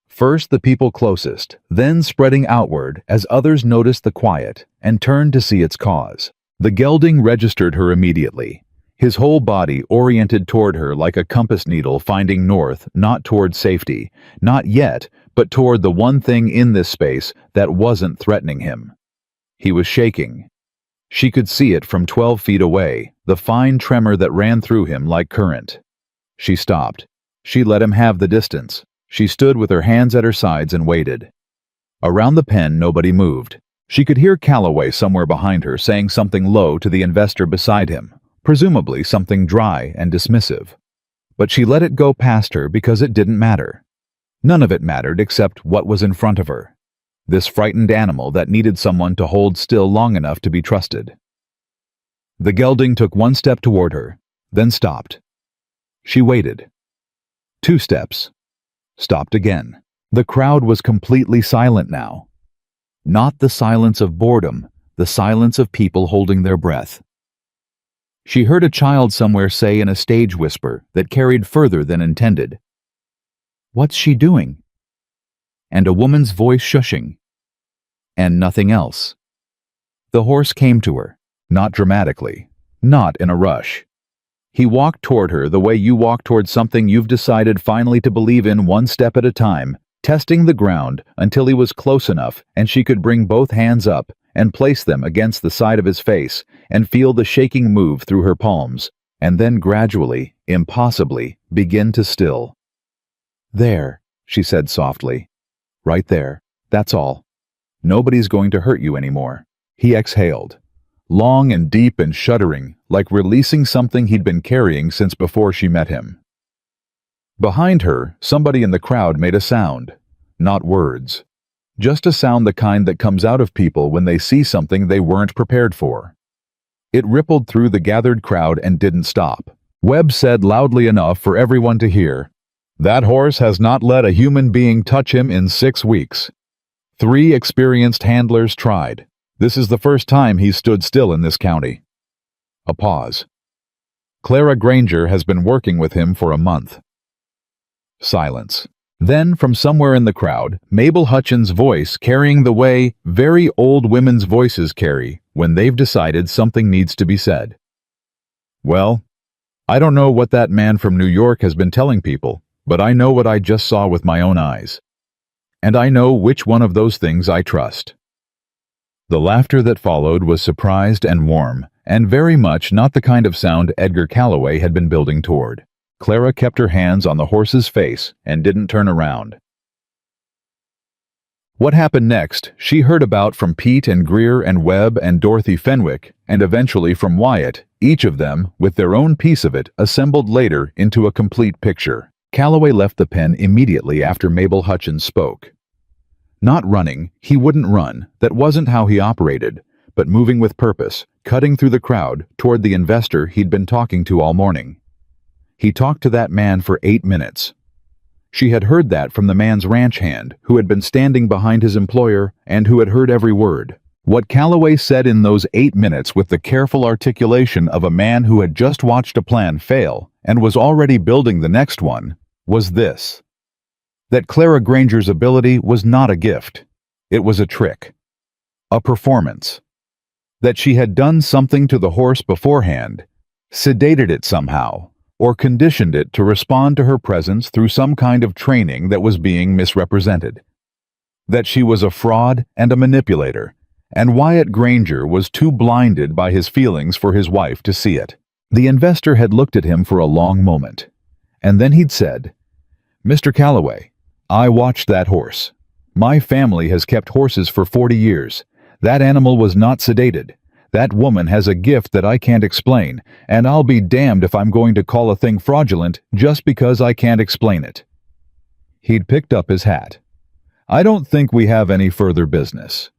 First the people closest, then spreading outward as others noticed the quiet and turned to see its cause. The gelding registered her immediately, his whole body oriented toward her like a compass needle finding north, not toward safety, not yet, but toward the one thing in this space that wasn't threatening him. He was shaking. She could see it from 12 feet away, the fine tremor that ran through him like current. She stopped. She let him have the distance. She stood with her hands at her sides and waited. Around the pen, nobody moved. She could hear Calloway somewhere behind her saying something low to the investor beside him, presumably something dry and dismissive. But she let it go past her because it didn't matter. None of it mattered except what was in front of her. This frightened animal that needed someone to hold still long enough to be trusted. The gelding took 1 step toward her, then stopped. She waited. 2 steps. Stopped again. The crowd was completely silent now. Not the silence of boredom, the silence of people holding their breath. She heard a child somewhere say in a stage whisper that carried further than intended, "What's she doing?" And a woman's voice shushing. And nothing else. The horse came to her, not dramatically, not in a rush. He walked toward her the way you walk toward something you've decided finally to believe in, 1 step at a time, testing the ground until he was close enough and she could bring both hands up and place them against the side of his face and feel the shaking move through her palms, and then gradually, impossibly, begin to still. "There," she said softly. "Right there. That's all. Nobody's going to hurt you anymore." He exhaled, long and deep and shuddering, like releasing something he'd been carrying since before she met him. Behind her, somebody in the crowd made a sound, not words. Just a sound, the kind that comes out of people when they see something they weren't prepared for. It rippled through the gathered crowd and didn't stop. Webb said loudly enough for everyone to hear, "That horse has not let a human being touch him in 6 weeks." 3 experienced handlers tried. This is the first time he's stood still in this county. A pause. Clara Granger has been working with him for a month. Silence. Then, from somewhere in the crowd, Mabel Hutchins' voice carrying the way very old women's voices carry when they've decided something needs to be said. "Well, I don't know what that man from New York has been telling people, but I know what I just saw with my own eyes. And I know which one of those things I trust." The laughter that followed was surprised and warm, and very much not the kind of sound Edgar Calloway had been building toward. Clara kept her hands on the horse's face and didn't turn around. What happened next, she heard about from Pete and Greer and Webb and Dorothy Fenwick, and eventually from Wyatt, each of them, with their own piece of it, assembled later into a complete picture. Calloway left the pen immediately after Mabel Hutchins spoke. Not running, he wouldn't run, that wasn't how he operated, but moving with purpose, cutting through the crowd toward the investor he'd been talking to all morning. He talked to that man for 8 minutes. She had heard that from the man's ranch hand, who had been standing behind his employer and who had heard every word. What Calloway said in those 8 minutes with the careful articulation of a man who had just watched a plan fail and was already building the next one was this: that Clara Granger's ability was not a gift. It was a trick. A performance. That she had done something to the horse beforehand, sedated it somehow, or conditioned it to respond to her presence through some kind of training that was being misrepresented. That she was a fraud and a manipulator, and Wyatt Granger was too blinded by his feelings for his wife to see it. The investor had looked at him for a long moment, and then he'd said, "Mr. Calloway, I watched that horse. My family has kept horses for 40 years. That animal was not sedated. That woman has a gift that I can't explain, and I'll be damned if I'm going to call a thing fraudulent just because I can't explain it." He'd picked up his hat. "I don't think we have any further business."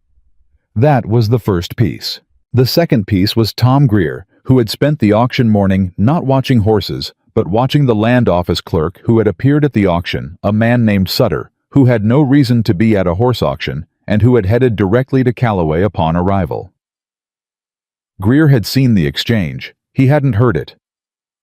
That was the first piece. The second piece was Tom Greer, who had spent the auction morning not watching horses, but watching the land office clerk who had appeared at the auction, a man named Sutter, who had no reason to be at a horse auction, and who had headed directly to Calloway upon arrival. Greer had seen the exchange. He hadn't heard it.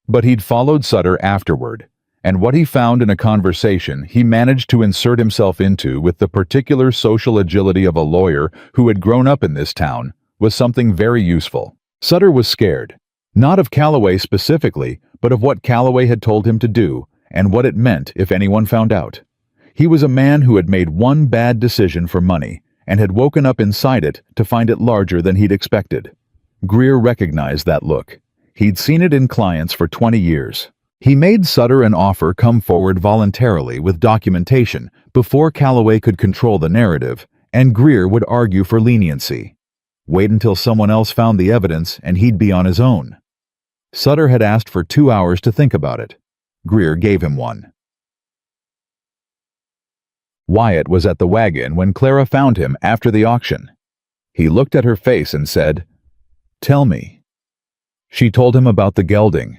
But he'd followed Sutter afterward, and what he found in a conversation he managed to insert himself into with the particular social agility of a lawyer who had grown up in this town was something very useful. Sutter was scared, not of Calloway specifically, but of what Calloway had told him to do and what it meant if anyone found out. He was a man who had made one bad decision for money and had woken up inside it to find it larger than he'd expected. Greer recognized that look. He'd seen it in clients for 20 years. He made Sutter an offer come forward voluntarily with documentation before Calloway could control the narrative, and Greer would argue for leniency. Wait until someone else found the evidence and he'd be on his own. Sutter had asked for 2 hours to think about it. Greer gave him one. Wyatt was at the wagon when Clara found him after the auction. He looked at her face and said, "Tell me." She told him about the gelding,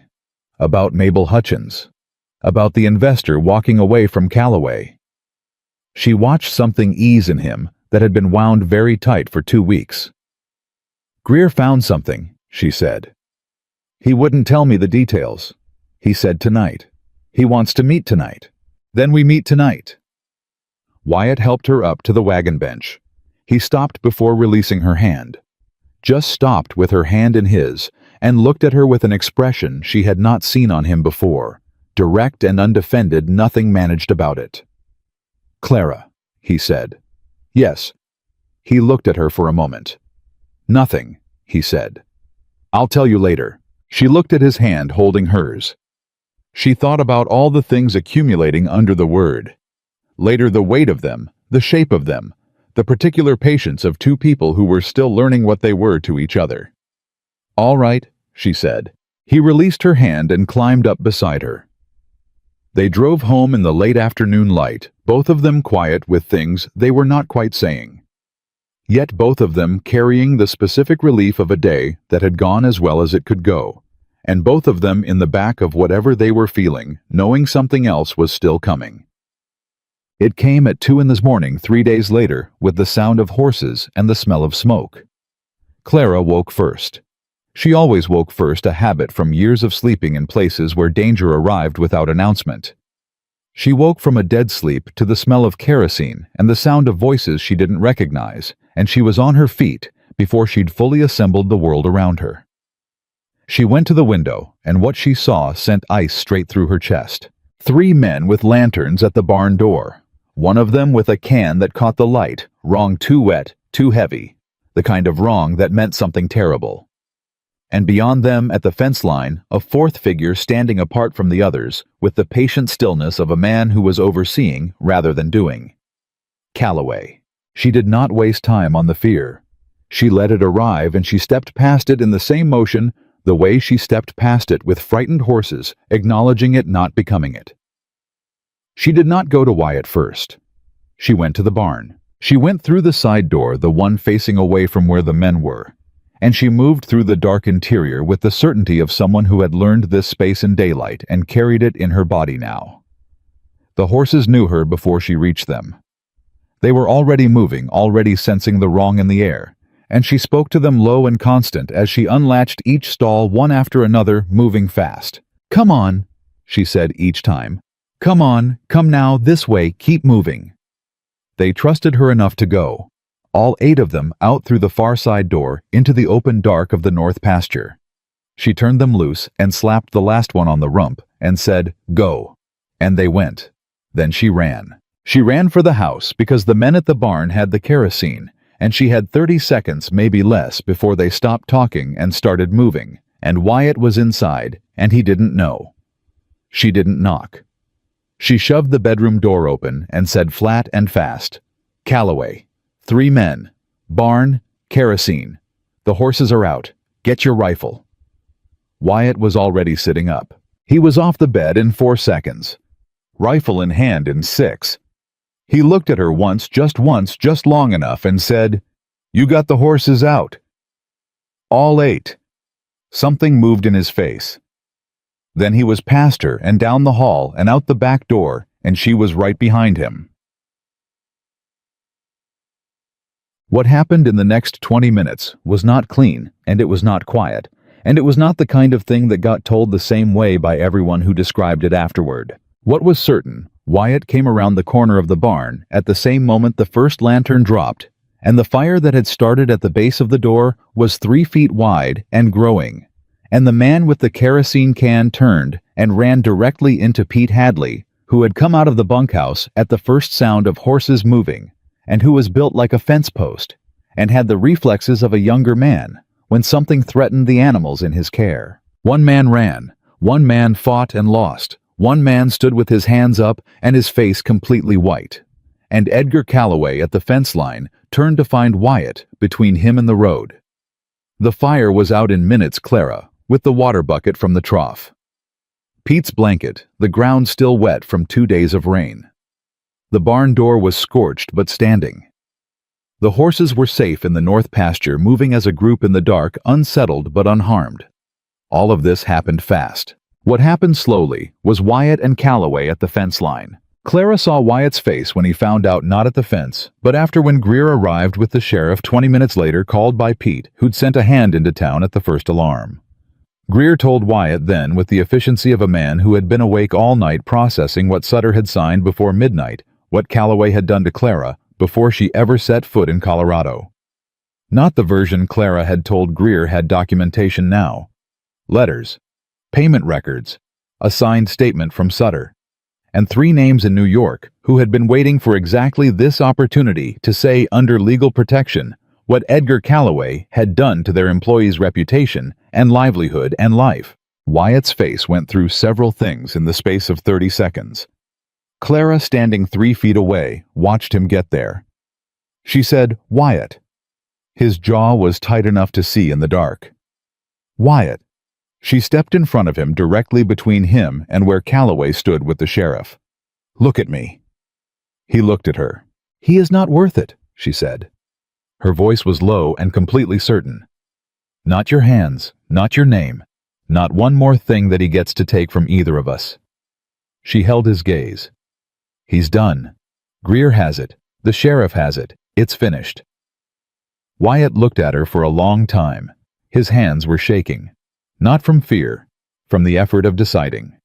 about Mabel Hutchins, about the investor walking away from Calloway. She watched something ease in him that had been wound very tight for 2 weeks. "Greer found something," she said. "He wouldn't tell me the details. He said tonight. He wants to meet tonight. Then we meet tonight." Wyatt helped her up to the wagon bench. He stopped before releasing her hand. Just stopped with her hand in his and looked at her with an expression she had not seen on him before, direct and undefended, nothing managed about it. "Clara," he said. "Yes." He looked at her for a moment. "Nothing," he said. "I'll tell you later." She looked at his hand holding hers. She thought about all the things accumulating under the word. Later, the weight of them, the shape of them, the particular patience of two people who were still learning what they were to each other. "All right," she said. He released her hand and climbed up beside her. They drove home in the late afternoon light, both of them quiet with things they were not quite saying. yet both of them carrying the specific relief of a day that had gone as well as it could go, and both of them in the back of whatever they were feeling, knowing something else was still coming. It came at 2 in the morning 3 days later, with the sound of horses and the smell of smoke. Clara woke first. She always woke first, a habit from years of sleeping in places where danger arrived without announcement. She woke from a dead sleep to the smell of kerosene and the sound of voices she didn't recognize, and she was on her feet before she'd fully assembled the world around her. She went to the window, and what she saw sent ice straight through her chest. 3 men with lanterns at the barn door. One of them with a can that caught the light, wrong too wet, too heavy, the kind of wrong that meant something terrible. And beyond them, at the fence line, a 4th figure standing apart from the others, with the patient stillness of a man who was overseeing rather than doing. Calloway. She did not waste time on the fear. She let it arrive, and she stepped past it in the same motion, the way she stepped past it with frightened horses, acknowledging it not becoming it. She did not go to Wyatt first. She went to the barn. She went through the side door, the one facing away from where the men were, and she moved through the dark interior with the certainty of someone who had learned this space in daylight and carried it in her body now. The horses knew her before she reached them. They were already moving, already sensing the wrong in the air, and she spoke to them low and constant as she unlatched each stall one after another, moving fast. "Come on," she said each time. "Come on, come now, this way, keep moving." They trusted her enough to go, all 8 of them out through the far side door into the open dark of the north pasture. She turned them loose and slapped the last one on the rump and said, "Go." And they went. Then she ran. She ran for the house because the men at the barn had the kerosene, and she had 30 seconds, maybe less, before they stopped talking and started moving, and Wyatt was inside, and he didn't know. She didn't knock. She shoved the bedroom door open and said flat and fast, "Calloway, 3 men, barn, kerosene. The horses are out. Get your rifle." Wyatt was already sitting up. He was off the bed in 4 seconds. Rifle in hand in 6. He looked at her once, just long enough, and said, "You got the horses out." All 8. Something moved in his face. Then he was past her and down the hall and out the back door, and she was right behind him. What happened in the next 20 minutes was not clean, and it was not quiet, and it was not the kind of thing that got told the same way by everyone who described it afterward. What was certain, Wyatt came around the corner of the barn at the same moment the first lantern dropped, and the fire that had started at the base of the door was 3 feet wide and growing, and the man with the kerosene can turned and ran directly into Pete Hadley, who had come out of the bunkhouse at the first sound of horses moving, and who was built like a fence post, and had the reflexes of a younger man when something threatened the animals in his care. One man ran, one man fought and lost, one man stood with his hands up and his face completely white, and Edgar Calloway at the fence line turned to find Wyatt between him and the road. The fire was out in minutes, Clara, with the water bucket from the trough. Pete's blanket, the ground still wet from 2 days of rain. The barn door was scorched but standing. The horses were safe in the north pasture, moving as a group in the dark, unsettled but unharmed. All of this happened fast. What happened slowly was Wyatt and Calloway at the fence line. Clara saw Wyatt's face when he found out, not at the fence, but after, when Greer arrived with the sheriff 20 minutes later, called by Pete, who'd sent a hand into town at the first alarm. Greer told Wyatt then, with the efficiency of a man who had been awake all night processing what Sutter had signed before midnight, what Calloway had done to Clara before she ever set foot in Colorado. Not the version Clara had told Greer had documentation now. Letters, payment records, a signed statement from Sutter, and 3 names in New York who had been waiting for exactly this opportunity to say, under legal protection, what Edgar Calloway had done to their employee's reputation and livelihood and life. Wyatt's face went through several things in the space of 30 seconds. Clara, standing 3 feet away, watched him get there. She said, "Wyatt." His jaw was tight enough to see in the dark. "Wyatt." She stepped in front of him, directly between him and where Calloway stood with the sheriff. "Look at me." He looked at her. "He is not worth it," she said. Her voice was low and completely certain. Not your hands, not your name, not one more thing that he gets to take from either of us. She held his gaze. He's done. Greer has it. The sheriff has it. It's finished. Wyatt looked at her for a long time. His hands were shaking. Not from fear, from the effort of deciding.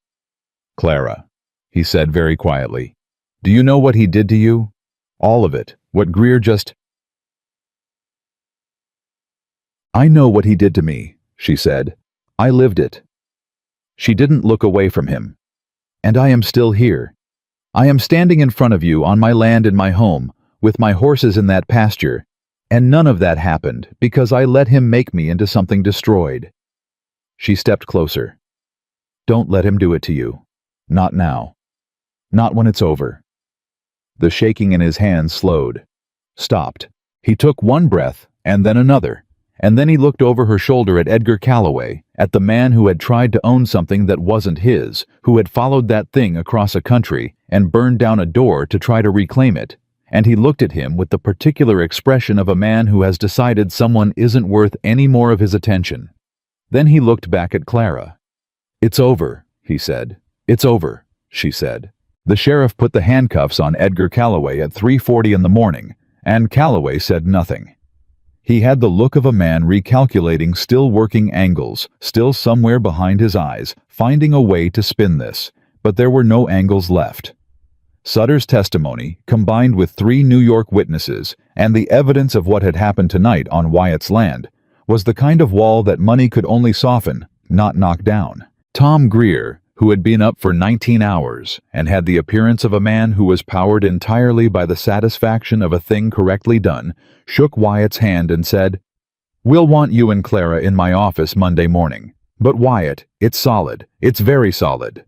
Clara, he said very quietly, do you know what he did to you? All of it. What Greer just... I know what he did to me, she said. I lived it. She didn't look away from him. And I am still here. I am standing in front of you on my land in my home, with my horses in that pasture, and none of that happened because I let him make me into something destroyed. She stepped closer. Don't let him do it to you. Not now. Not when it's over. The shaking in his hands slowed. Stopped. He took one breath, and then another. And then he looked over her shoulder at Edgar Calloway, at the man who had tried to own something that wasn't his, who had followed that thing across a country and burned down a door to try to reclaim it. And he looked at him with the particular expression of a man who has decided someone isn't worth any more of his attention. Then he looked back at Clara. It's over, he said. It's over, she said. The sheriff put the handcuffs on Edgar Calloway at 3:40 in the morning, and Calloway said nothing. He had the look of a man recalculating still working angles, still somewhere behind his eyes, finding a way to spin this, but there were no angles left. Sutter's testimony, combined with 3 New York witnesses, and the evidence of what had happened tonight on Wyatt's land, was the kind of wall that money could only soften, not knock down. Tom Greer, who had been up for 19 hours and had the appearance of a man who was powered entirely by the satisfaction of a thing correctly done, shook Wyatt's hand and said, We'll want you and Clara in my office Monday morning. But Wyatt, it's solid. It's very solid.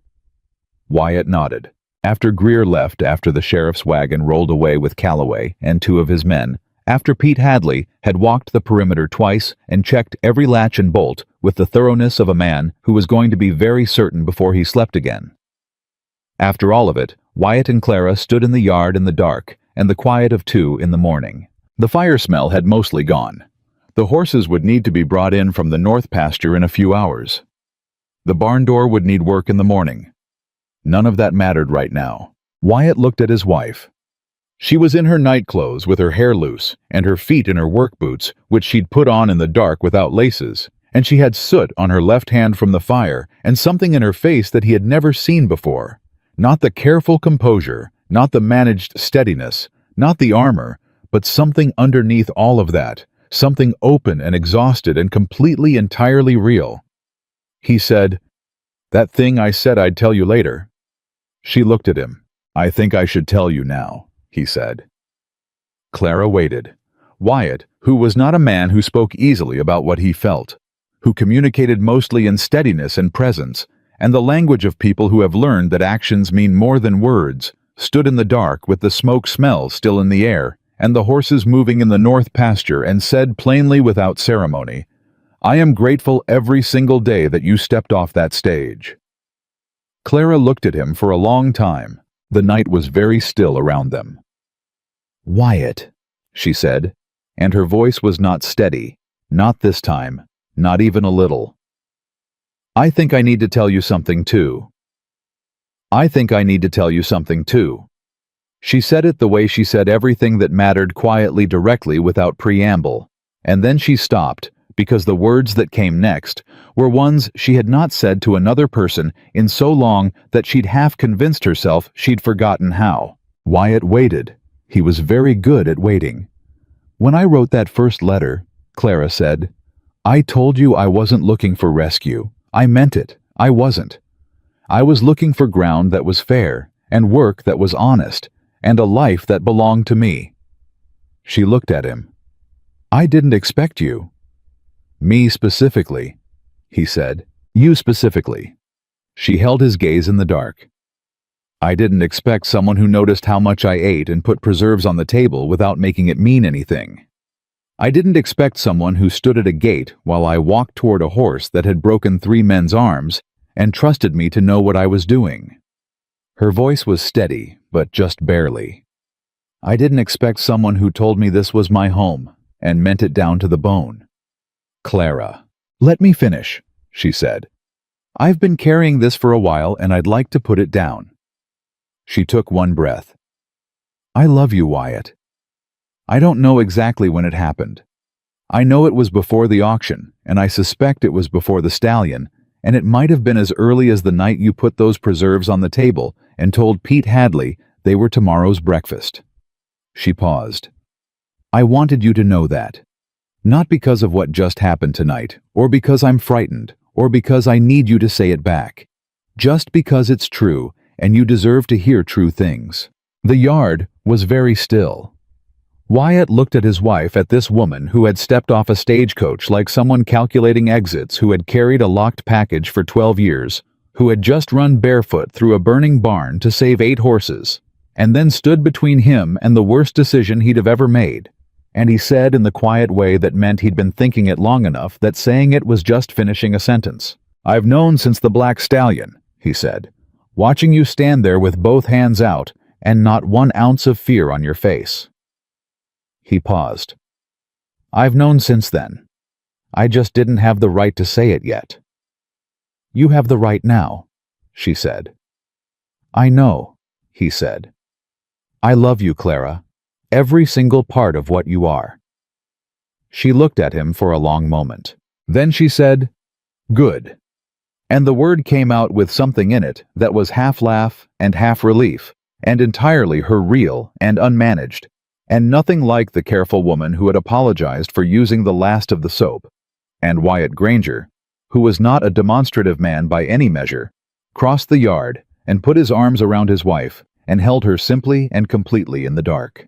Wyatt nodded. After Greer left, after the sheriff's wagon rolled away with Calloway and 2 of his men, after Pete Hadley had walked the perimeter twice and checked every latch and bolt with the thoroughness of a man who was going to be very certain before he slept again. After all of it, Wyatt and Clara stood in the yard in the dark and the quiet of 2 in the morning. The fire smell had mostly gone. The horses would need to be brought in from the north pasture in a few hours. The barn door would need work in the morning. None of that mattered right now. Wyatt looked at his wife. She was in her nightclothes with her hair loose and her feet in her work boots, which she'd put on in the dark without laces, and she had soot on her left hand from the fire and something in her face that he had never seen before. Not the careful composure, not the managed steadiness, not the armor, but something underneath all of that, something open and exhausted and completely entirely real. He said, That thing I said I'd tell you later. She looked at him. I think I should tell you now, he said. Clara waited. Wyatt, who was not a man who spoke easily about what he felt, who communicated mostly in steadiness and presence, and the language of people who have learned that actions mean more than words, stood in the dark with the smoke smell still in the air, and the horses moving in the north pasture, and said plainly without ceremony, I am grateful every single day that you stepped off that stage. Clara looked at him for a long time. The night was very still around them. Wyatt, she said, and her voice was not steady, not this time, not even a little. I think I need to tell you something too. I think I need to tell you something too. She said it the way she said everything that mattered quietly, directly, without preamble, and then she stopped, because the words that came next were ones she had not said to another person in so long that she'd half convinced herself she'd forgotten how. Wyatt waited. He was very good at waiting. When I wrote that first letter, Clara said, I told you I wasn't looking for rescue. I meant it. I wasn't. I was looking for ground that was fair, and work that was honest, and a life that belonged to me. She looked at him. I didn't expect you. Me specifically, he said. You specifically. She held his gaze in the dark. I didn't expect someone who noticed how much I ate and put preserves on the table without making it mean anything. I didn't expect someone who stood at a gate while I walked toward a horse that had broken 3 men's arms and trusted me to know what I was doing. Her voice was steady, but just barely. I didn't expect someone who told me this was my home, and meant it down to the bone. "Clara, let me finish," she said. "I've been carrying this for a while and I'd like to put it down." She took one breath. "I love you, Wyatt. I don't know exactly when it happened. I know it was before the auction, and I suspect it was before the stallion, and it might have been as early as the night you put those preserves on the table and told Pete Hadley they were tomorrow's breakfast." She paused. "I wanted you to know that. Not because of what just happened tonight, or because I'm frightened, or because I need you to say it back. Just because it's true, and you deserve to hear true things." The yard was very still. Wyatt looked at his wife, at this woman who had stepped off a stagecoach like someone calculating exits, who had carried a locked package for 12 years, who had just run barefoot through a burning barn to save 8 horses, and then stood between him and the worst decision he'd have ever made. And he said in the quiet way that meant he'd been thinking it long enough that saying it was just finishing a sentence. "I've known since the Black Stallion," he said, "watching you stand there with both hands out and not 1 ounce of fear on your face." He paused. "I've known since then. I just didn't have the right to say it yet." "You have the right now," she said. "I know," he said. "I love you, Clara. Every single part of what you are." She looked at him for a long moment. Then she said, "Good." And the word came out with something in it that was half laugh and half relief, and entirely her real and unmanaged, and nothing like the careful woman who had apologized for using the last of the soap. And Wyatt Granger, who was not a demonstrative man by any measure, crossed the yard and put his arms around his wife and held her simply and completely in the dark.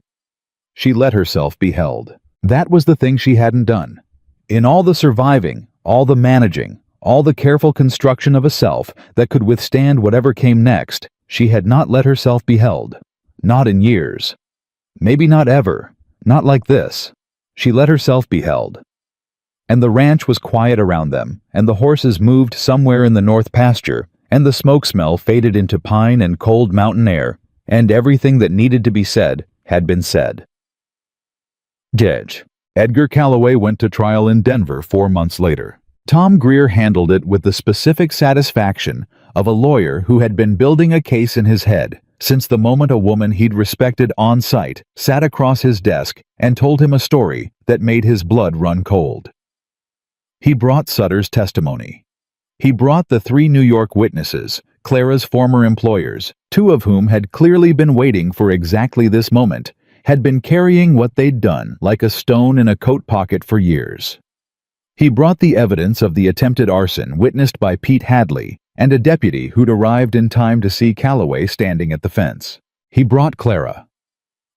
She let herself be held. That was the thing she hadn't done. In all the surviving, all the managing, all the careful construction of a self that could withstand whatever came next, she had not let herself be held. Not in years. Maybe not ever. Not like this. She let herself be held. And the ranch was quiet around them, and the horses moved somewhere in the north pasture, and the smoke smell faded into pine and cold mountain air, and everything that needed to be said had been said. Judge Edgar Calloway went to trial in Denver 4 months later. Tom Greer handled it with the specific satisfaction of a lawyer who had been building a case in his head since the moment a woman he'd respected on sight sat across his desk and told him a story that made his blood run cold. He brought Sutter's testimony. He brought the 3 New York witnesses, Clara's former employers, 2 of whom had clearly been waiting for exactly this moment, had been carrying what they'd done like a stone in a coat pocket for years. He brought the evidence of the attempted arson witnessed by Pete Hadley and a deputy who'd arrived in time to see Calloway standing at the fence. He brought Clara.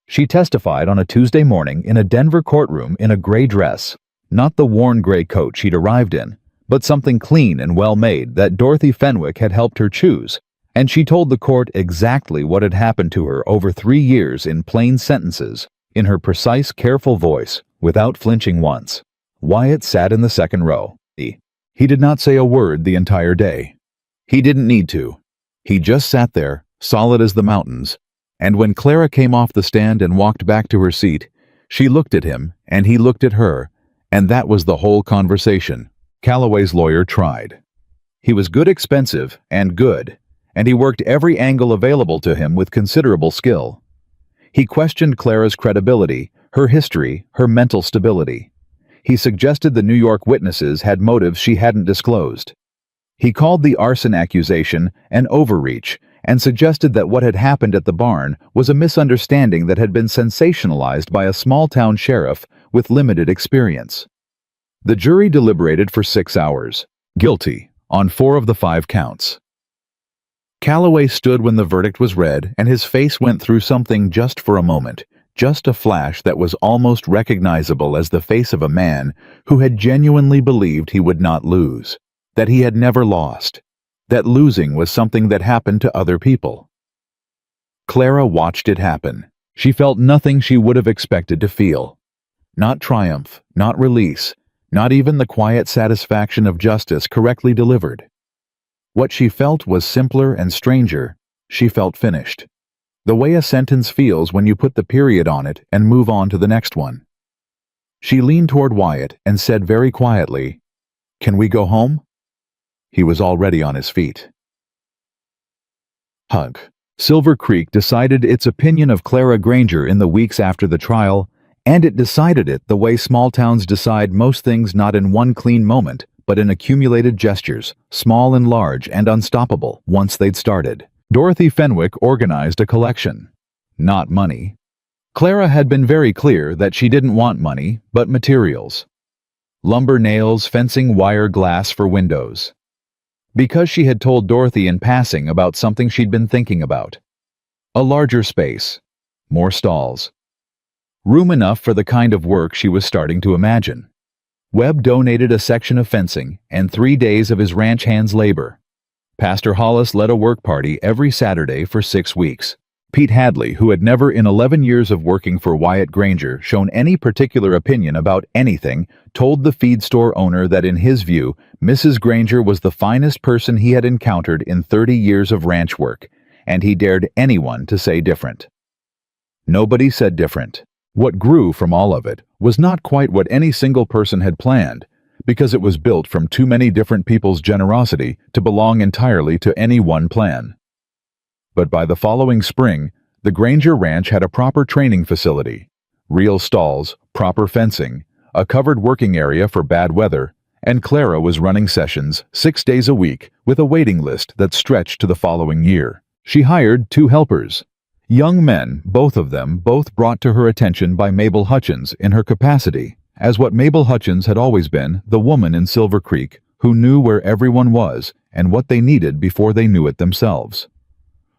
She testified on a Tuesday morning in a Denver courtroom in a gray dress, not the worn gray coat she'd arrived in, but something clean and well-made that Dorothy Fenwick had helped her choose, and she told the court exactly what had happened to her over 3 years in plain sentences, in her precise, careful voice, without flinching once. Wyatt sat in the second row. He did not say a word the entire day. He didn't need to. He just sat there, solid as the mountains, and when Clara came off the stand and walked back to her seat, she looked at him, and he looked at her, and that was the whole conversation. Calloway's lawyer tried. He was good, expensive, and good, and he worked every angle available to him with considerable skill. He questioned Clara's credibility, her history, her mental stability. He suggested the New York witnesses had motives she hadn't disclosed. He called the arson accusation an overreach and suggested that what had happened at the barn was a misunderstanding that had been sensationalized by a small-town sheriff with limited experience. The jury deliberated for 6 hours, guilty, on 4 of the 5 counts. Calloway stood when the verdict was read, and his face went through something just for a moment, just a flash that was almost recognizable as the face of a man who had genuinely believed he would not lose, that he had never lost, that losing was something that happened to other people. Clara watched it happen. She felt nothing she would have expected to feel. Not triumph, not release, not even the quiet satisfaction of justice correctly delivered. What she felt was simpler and stranger. She felt finished. The way a sentence feels when you put the period on it and move on to the next one. She leaned toward Wyatt and said very quietly, "Can we go home?" He was already on his feet. Hug. Silver Creek decided its opinion of Clara Granger in the weeks after the trial, and it decided it the way small towns decide most things, not in one clean moment, but in accumulated gestures, small and large and unstoppable once they'd started. Dorothy Fenwick organized a collection. Not money. Clara had been very clear that she didn't want money, but materials. Lumber, nails, fencing, wire, glass for windows. Because she had told Dorothy in passing about something she'd been thinking about. A larger space. More stalls. Room enough for the kind of work she was starting to imagine. Webb donated a section of fencing and 3 days of his ranch hand's labor. Pastor Hollis led a work party every Saturday for 6 weeks. Pete Hadley, who had never in 11 years of working for Wyatt Granger shown any particular opinion about anything, told the feed store owner that in his view, Mrs. Granger was the finest person he had encountered in 30 years of ranch work, and he dared anyone to say different. Nobody said different. What grew from all of it was not quite what any single person had planned, because it was built from too many different people's generosity to belong entirely to any one plan. But by the following spring, the Granger Ranch had a proper training facility, real stalls, proper fencing, a covered working area for bad weather, and Clara was running sessions 6 days a week with a waiting list that stretched to the following year. She hired 2 helpers. Young men, both of them, brought to her attention by Mabel Hutchins in her capacity as what Mabel Hutchins had always been, the woman in Silver Creek who knew where everyone was and what they needed before they knew it themselves.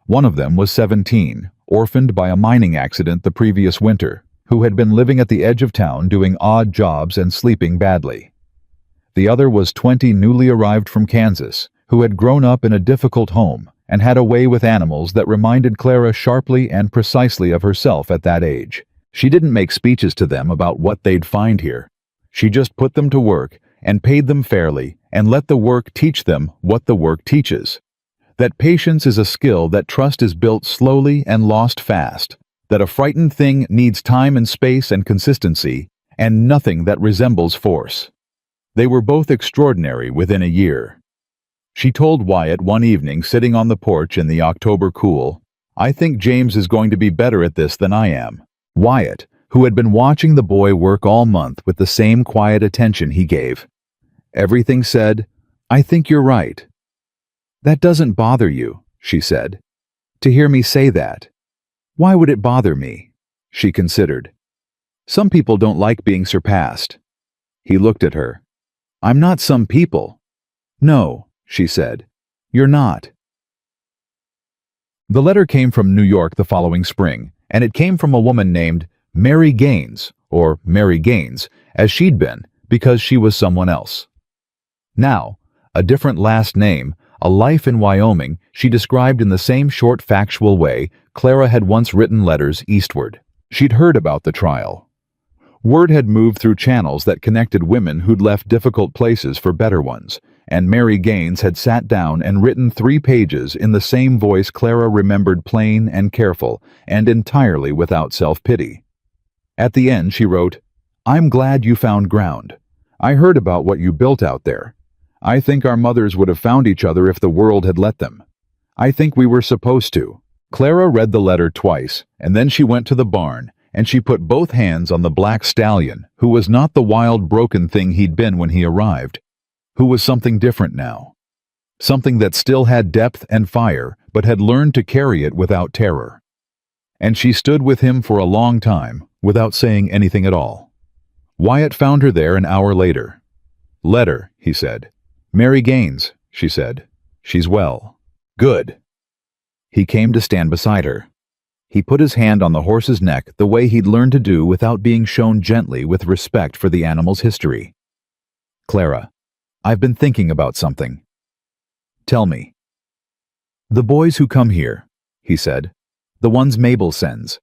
One of them was 17, orphaned by a mining accident the previous winter, who had been living at the edge of town doing odd jobs and sleeping badly. The other was 20, newly arrived from Kansas, who had grown up in a difficult home and had a way with animals that reminded Clara sharply and precisely of herself at that age. She didn't make speeches to them about what they'd find here. She just put them to work and paid them fairly and let the work teach them what the work teaches. That patience is a skill, that trust is built slowly and lost fast, that a frightened thing needs time and space and consistency, and nothing that resembles force. They were both extraordinary within a year. She told Wyatt one evening sitting on the porch in the October cool, "I think James is going to be better at this than I am." Wyatt, who had been watching the boy work all month with the same quiet attention he gave. Everything said, "I think you're right." "That doesn't bother you," she said. "To hear me say that." "Why would it bother me?" She considered. "Some people don't like being surpassed." He looked at her. "I'm not some people." "No," she said. "You're not." The letter came from New York the following spring, and it came from a woman named Mary Gaines, or Mary Gaines, as she'd been, because she was someone else. Now, a different last name, a life in Wyoming, she described in the same short factual way Clara had once written letters eastward. She'd heard about the trial. Word had moved through channels that connected women who'd left difficult places for better ones, and Mary Gaines had sat down and written 3 pages in the same voice Clara remembered, plain and careful, and entirely without self-pity. At the end she wrote, "I'm glad you found ground. I heard about what you built out there. I think our mothers would have found each other if the world had let them. I think we were supposed to." Clara read the letter twice, and then she went to the barn, and she put both hands on the black stallion, who was not the wild, broken thing he'd been when he arrived, who was something different now. Something that still had depth and fire, but had learned to carry it without terror. And she stood with him for a long time, without saying anything at all. Wyatt found her there an hour later. "Letter," he said. "Mary Gaines," she said. "She's well." "Good." He came to stand beside her. He put his hand on the horse's neck the way he'd learned to do without being shown gently with respect for the animal's history. "Clara, I've been thinking about something." "Tell me." "The boys who come here," he said. "The ones Mabel sends.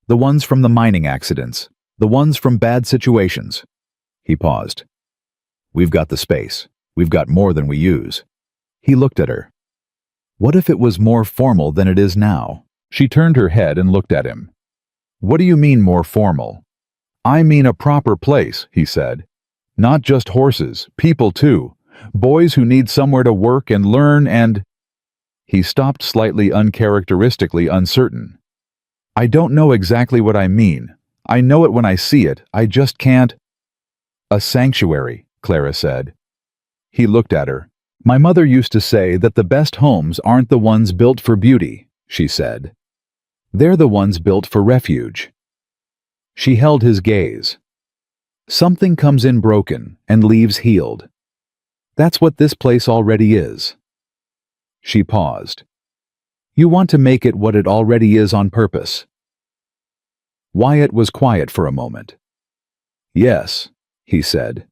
The ones from the mining accidents. The ones from bad situations." He paused. "We've got the space. We've got more than we use." He looked at her. "What if it was more formal than it is now?" She turned her head and looked at him. "What do you mean more formal?" "I mean a proper place," he said. "Not just horses, people too. Boys who need somewhere to work and learn and—" He stopped, slightly uncharacteristically uncertain. "I don't know exactly what I mean. I know it when I see it, I just can't—" "A sanctuary," Clara said. He looked at her. "My mother used to say that the best homes aren't the ones built for beauty," she said. "They're the ones built for refuge." She held his gaze. "Something comes in broken and leaves healed. That's what this place already is." She paused. "You want to make it what it already is on purpose." Wyatt was quiet for a moment. "Yes," he said.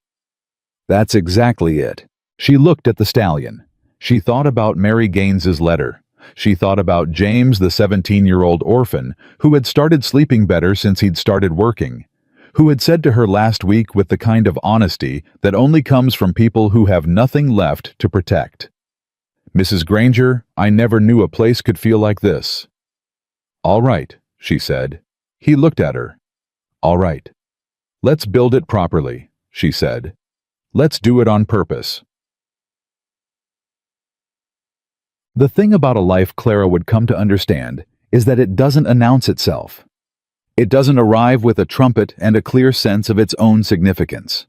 "That's exactly it." She looked at the stallion. She thought about Mary Gaines's letter. She thought about James, the 17-year-old orphan, who had started sleeping better since he'd started working, who had said to her last week with the kind of honesty that only comes from people who have nothing left to protect. "Mrs. Granger, I never knew a place could feel like this." "All right," she said. He looked at her. "All right. Let's build it properly," she said. "Let's do it on purpose." The thing about a life Clara would come to understand is that it doesn't announce itself. It doesn't arrive with a trumpet and a clear sense of its own significance.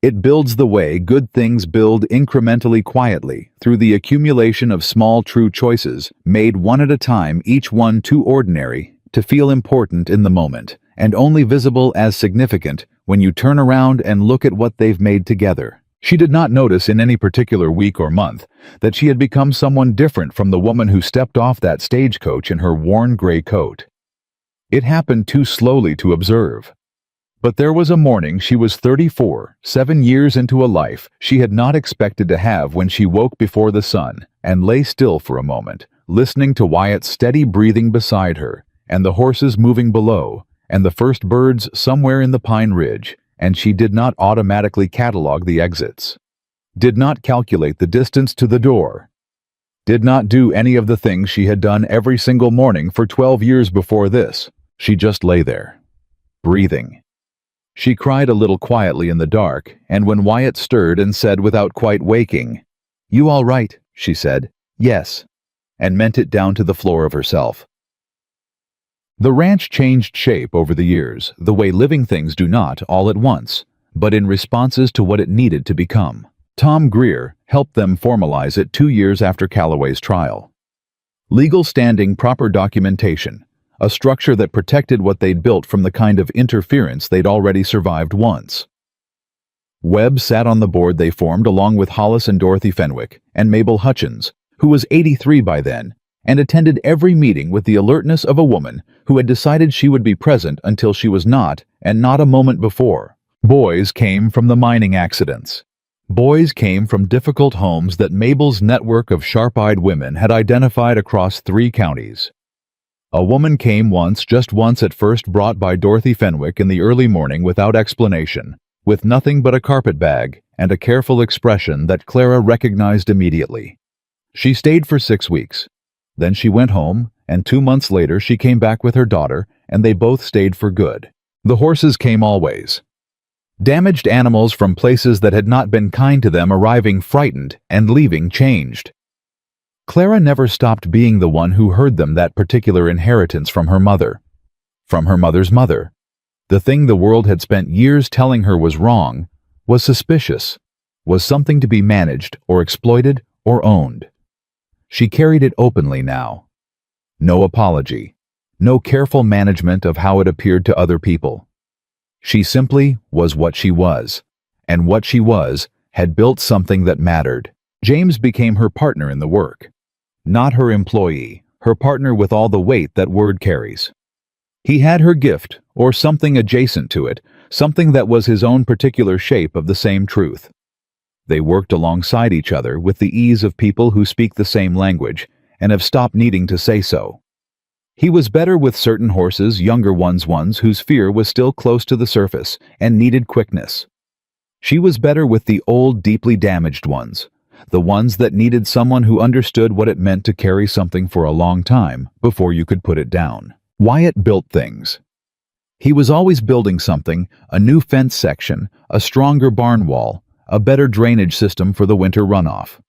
It builds the way good things build, incrementally, quietly, through the accumulation of small true choices, made one at a time, each one too ordinary to feel important in the moment, and only visible as significant when you turn around and look at what they've made together. She did not notice in any particular week or month that she had become someone different from the woman who stepped off that stagecoach in her worn gray coat. It happened too slowly to observe. But there was a morning she was 34, 7 years into a life she had not expected to have, when she woke before the sun and lay still for a moment, listening to Wyatt's steady breathing beside her, and the horses moving below, and the first birds somewhere in the pine ridge, and she did not automatically catalog the exits, did not calculate the distance to the door, did not do any of the things she had done every single morning for 12 years before this. She just lay there, breathing. She cried a little quietly in the dark, and when Wyatt stirred and said without quite waking, "You all right?" she said, "Yes," and meant it down to the floor of herself. The ranch changed shape over the years, the way living things do not all at once, but in responses to what it needed to become. Tom Greer helped them formalize it 2 years after Calloway's trial. Legal standing, proper documentation, a structure that protected what they'd built from the kind of interference they'd already survived once. Webb sat on the board they formed along with Hollis and Dorothy Fenwick and Mabel Hutchins, who was 83 by then, and attended every meeting with the alertness of a woman who had decided she would be present until she was not, and not a moment before. Boys came from the mining accidents. Boys came from difficult homes that Mabel's network of sharp-eyed women had identified across 3 counties. A woman came once, just once at first, brought by Dorothy Fenwick in the early morning without explanation, with nothing but a carpet bag and a careful expression that Clara recognized immediately. She stayed for 6 weeks. Then she went home, and 2 months later she came back with her daughter, and they both stayed for good. The horses came always. Damaged animals from places that had not been kind to them, arriving frightened and leaving changed. Clara never stopped being the one who heard them that particular inheritance from her mother. From her mother's mother. The thing the world had spent years telling her was wrong, was suspicious, was something to be managed or exploited or owned. She carried it openly now. No apology, no careful management of how it appeared to other people. She simply was what she was, and what she was had built something that mattered. James became her partner in the work. Not her employee, her partner with all the weight that word carries. He had her gift, or something adjacent to it, something that was his own particular shape of the same truth. They worked alongside each other with the ease of people who speak the same language and have stopped needing to say so. He was better with certain horses, younger ones whose fear was still close to the surface and needed quickness. She was better with the old, deeply damaged ones, the ones that needed someone who understood what it meant to carry something for a long time before you could put it down. Wyatt built things. He was always building something, a new fence section, a stronger barn wall, a better drainage system for the winter runoff.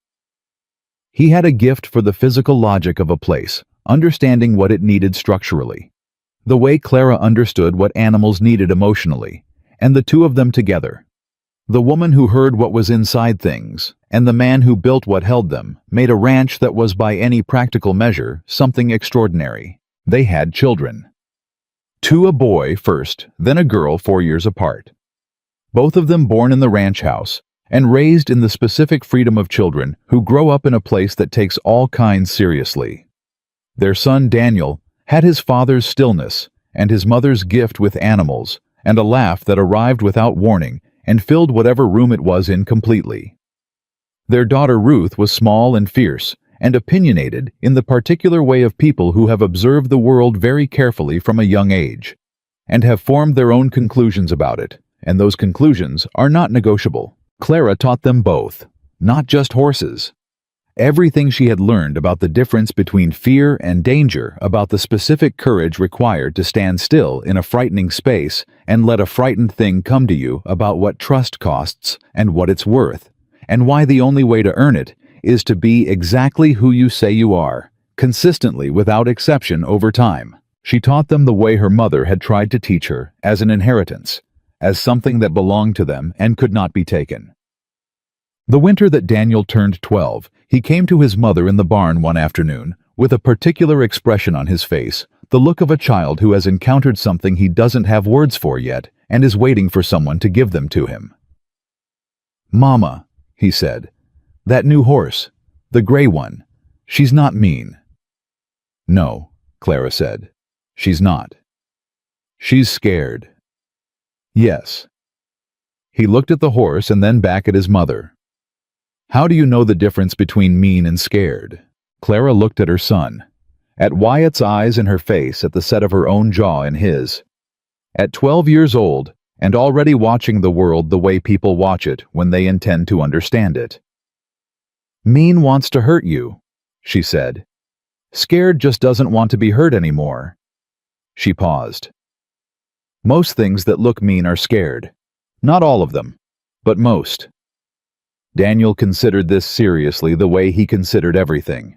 He had a gift for the physical logic of a place, understanding what it needed structurally. The way Clara understood what animals needed emotionally, and the two of them together. The woman who heard what was inside things, and the man who built what held them, made a ranch that was by any practical measure something extraordinary. They had children. Two, a boy first, then a girl 4 years apart. Both of them born in the ranch house, and raised in the specific freedom of children who grow up in a place that takes all kinds seriously. Their son Daniel had his father's stillness and his mother's gift with animals, and a laugh that arrived without warning and filled whatever room it was in completely. Their daughter Ruth was small and fierce, and opinionated in the particular way of people who have observed the world very carefully from a young age, and have formed their own conclusions about it, and those conclusions are not negotiable. Clara taught them both, not just horses. Everything she had learned about the difference between fear and danger, about the specific courage required to stand still in a frightening space and let a frightened thing come to you, about what trust costs and what it's worth, and why the only way to earn it is to be exactly who you say you are, consistently without exception over time. She taught them the way her mother had tried to teach her, as an inheritance, as something that belonged to them and could not be taken. The winter that Daniel turned 12, he came to his mother in the barn one afternoon, with a particular expression on his face, the look of a child who has encountered something he doesn't have words for yet and is waiting for someone to give them to him. "Mama," he said, "that new horse, the gray one, she's not mean." "No," Clara said, "she's not. She's scared." "Yes." He looked at the horse and then back at his mother. "How do you know the difference between mean and scared?" Clara looked at her son, at Wyatt's eyes in her face, at the set of her own jaw in his. At 12 years old, and already watching the world the way people watch it when they intend to understand it. "Mean wants to hurt you," she said. "Scared just doesn't want to be hurt anymore." She paused. "Most things that look mean are scared. Not all of them, but most." Daniel considered this seriously, the way he considered everything.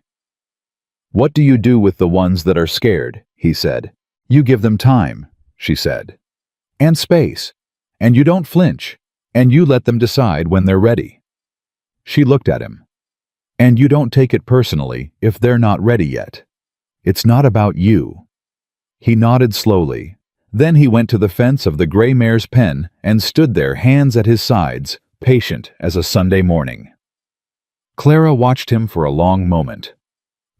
"What do you do with the ones that are scared?" he said. "You give them time," she said. "And space. And you don't flinch. And you let them decide when they're ready." She looked at him. "And you don't take it personally if they're not ready yet. It's not about you." He nodded slowly. Then he went to the fence of the gray mare's pen and stood there, hands at his sides, patient as a Sunday morning. Clara watched him for a long moment.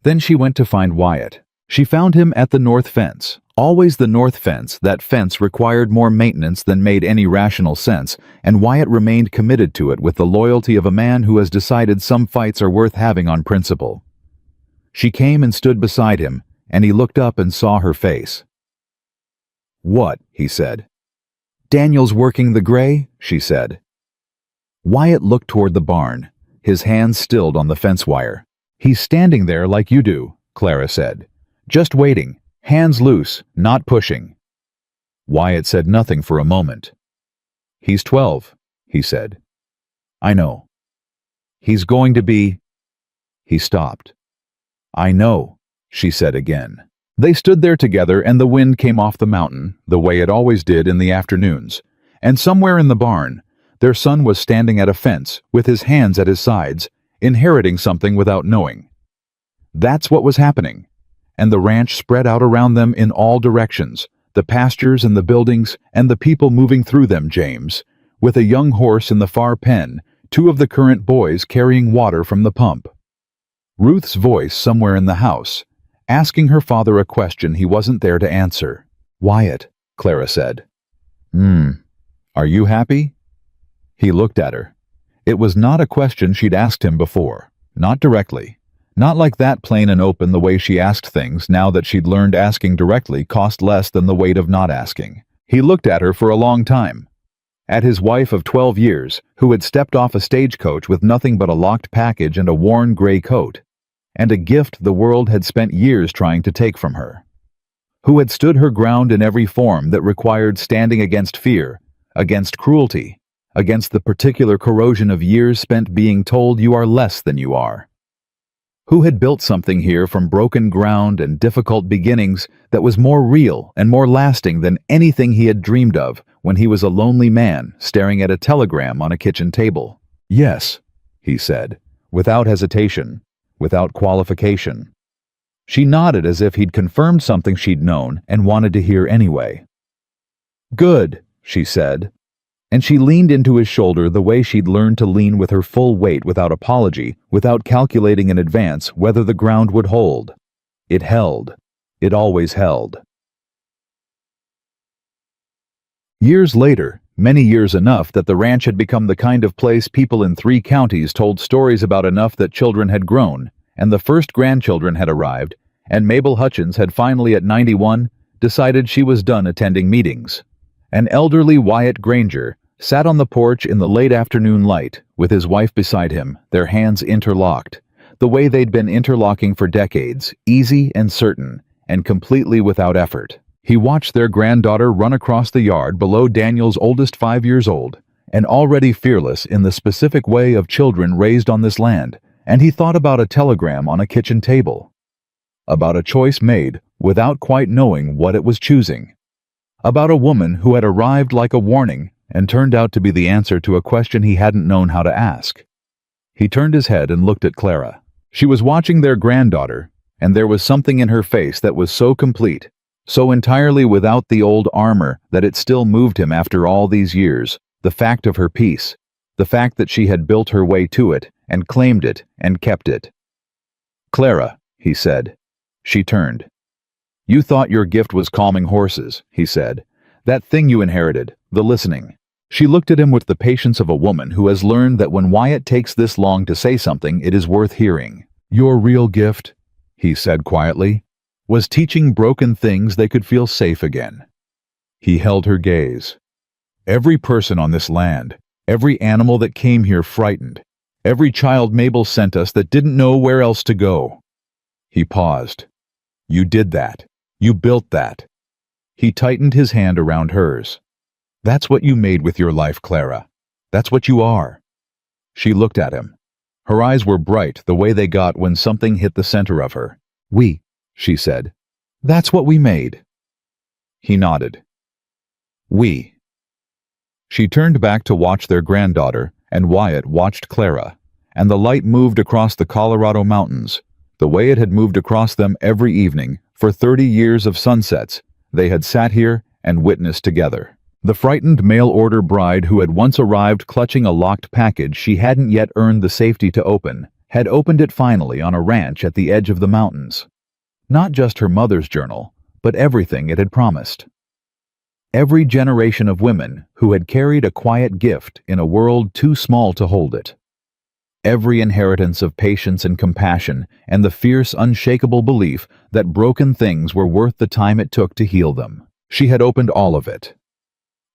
Then she went to find Wyatt. She found him at the north fence. Always the north fence. That fence required more maintenance than made any rational sense, and Wyatt remained committed to it with the loyalty of a man who has decided some fights are worth having on principle. She came and stood beside him, and he looked up and saw her face. "What?" he said. "Daniel's working the gray?" she said. Wyatt looked toward the barn, his hands stilled on the fence wire. "He's standing there like you do," Clara said. "Just waiting, hands loose, not pushing." Wyatt said nothing for a moment. "He's 12, he said. "I know." "He's going to be—" He stopped. "I know," she said again. They stood there together, and the wind came off the mountain, the way it always did in the afternoons, and somewhere in the barn, their son was standing at a fence, with his hands at his sides, inheriting something without knowing. That's what was happening, and the ranch spread out around them in all directions, the pastures and the buildings and the people moving through them, James, with a young horse in the far pen, two of the current boys carrying water from the pump. Ruth's voice somewhere in the house, asking her father a question he wasn't there to answer. "Wyatt," Clara said. Are you happy?" He looked at her. It was not a question she'd asked him before, not directly. Not like that, plain and open, the way she asked things, now that she'd learned asking directly cost less than the weight of not asking. He looked at her for a long time. At his wife of 12 years, who had stepped off a stagecoach with nothing but a locked package and a worn gray coat, and a gift the world had spent years trying to take from her. who had stood her ground in every form that required standing against fear, against cruelty, against the particular corrosion of years spent being told you are less than you are. Who had built something here from broken ground and difficult beginnings that was more real and more lasting than anything he had dreamed of when he was a lonely man staring at a telegram on a kitchen table. "Yes," he said, without hesitation, without qualification. She nodded as if he'd confirmed something she'd known and wanted to hear anyway. "Good," she said, and she leaned into his shoulder the way she'd learned to lean with her full weight without apology, without calculating in advance whether the ground would hold. It held. It always held. Years later, many years enough that the ranch had become the kind of place people in 3 counties told stories about enough that children had grown, and the first grandchildren had arrived, and Mabel Hutchins had finally at 91 decided she was done attending meetings. An elderly Wyatt Granger sat on the porch in the late afternoon light, with his wife beside him, their hands interlocked, the way they'd been interlocking for decades, easy and certain, and completely without effort. He watched their granddaughter run across the yard below Daniel's oldest 5 years old, and already fearless in the specific way of children raised on this land, and he thought about a telegram on a kitchen table. About a choice made without quite knowing what it was choosing. About a woman who had arrived like a warning and turned out to be the answer to a question he hadn't known how to ask. He turned his head and looked at Clara. She was watching their granddaughter, and there was something in her face that was so complete, so entirely without the old armor that it still moved him after all these years, the fact of her peace, the fact that she had built her way to it and claimed it and kept it. "Clara," he said. She turned. "You thought your gift was calming horses," he said. "That thing you inherited, the listening." She looked at him with the patience of a woman who has learned that when Wyatt takes this long to say something, it is worth hearing. "Your real gift," he said quietly, "was teaching broken things they could feel safe again." He held her gaze. "Every person on this land, every animal that came here frightened, every child Mabel sent us that didn't know where else to go." He paused. "You did that. You built that." He tightened his hand around hers. "That's what you made with your life, Clara. That's what you are." She looked at him. Her eyes were bright the way they got when something hit the center of her. "We," she said. "That's what we made." He nodded. "We." She turned back to watch their granddaughter, and Wyatt watched Clara, and the light moved across the Colorado mountains, the way it had moved across them every evening for 30 years of sunsets they had sat here and witnessed together. The frightened mail-order bride who had once arrived clutching a locked package she hadn't yet earned the safety to open, had opened it finally on a ranch at the edge of the mountains. Not just her mother's journal, but everything it had promised. Every generation of women who had carried a quiet gift in a world too small to hold it. Every inheritance of patience and compassion and the fierce, unshakable belief that broken things were worth the time it took to heal them. She had opened all of it.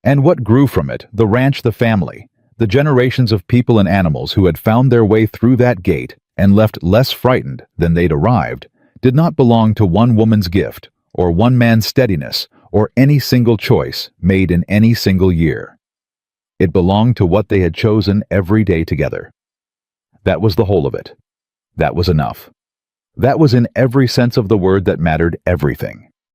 And what grew from it, the ranch, the family, the generations of people and animals who had found their way through that gate and left less frightened than they'd arrived, did not belong to one woman's gift, or one man's steadiness, or any single choice made in any single year. It belonged to what they had chosen every day together. That was the whole of it. That was enough. That was in every sense of the word that mattered everything.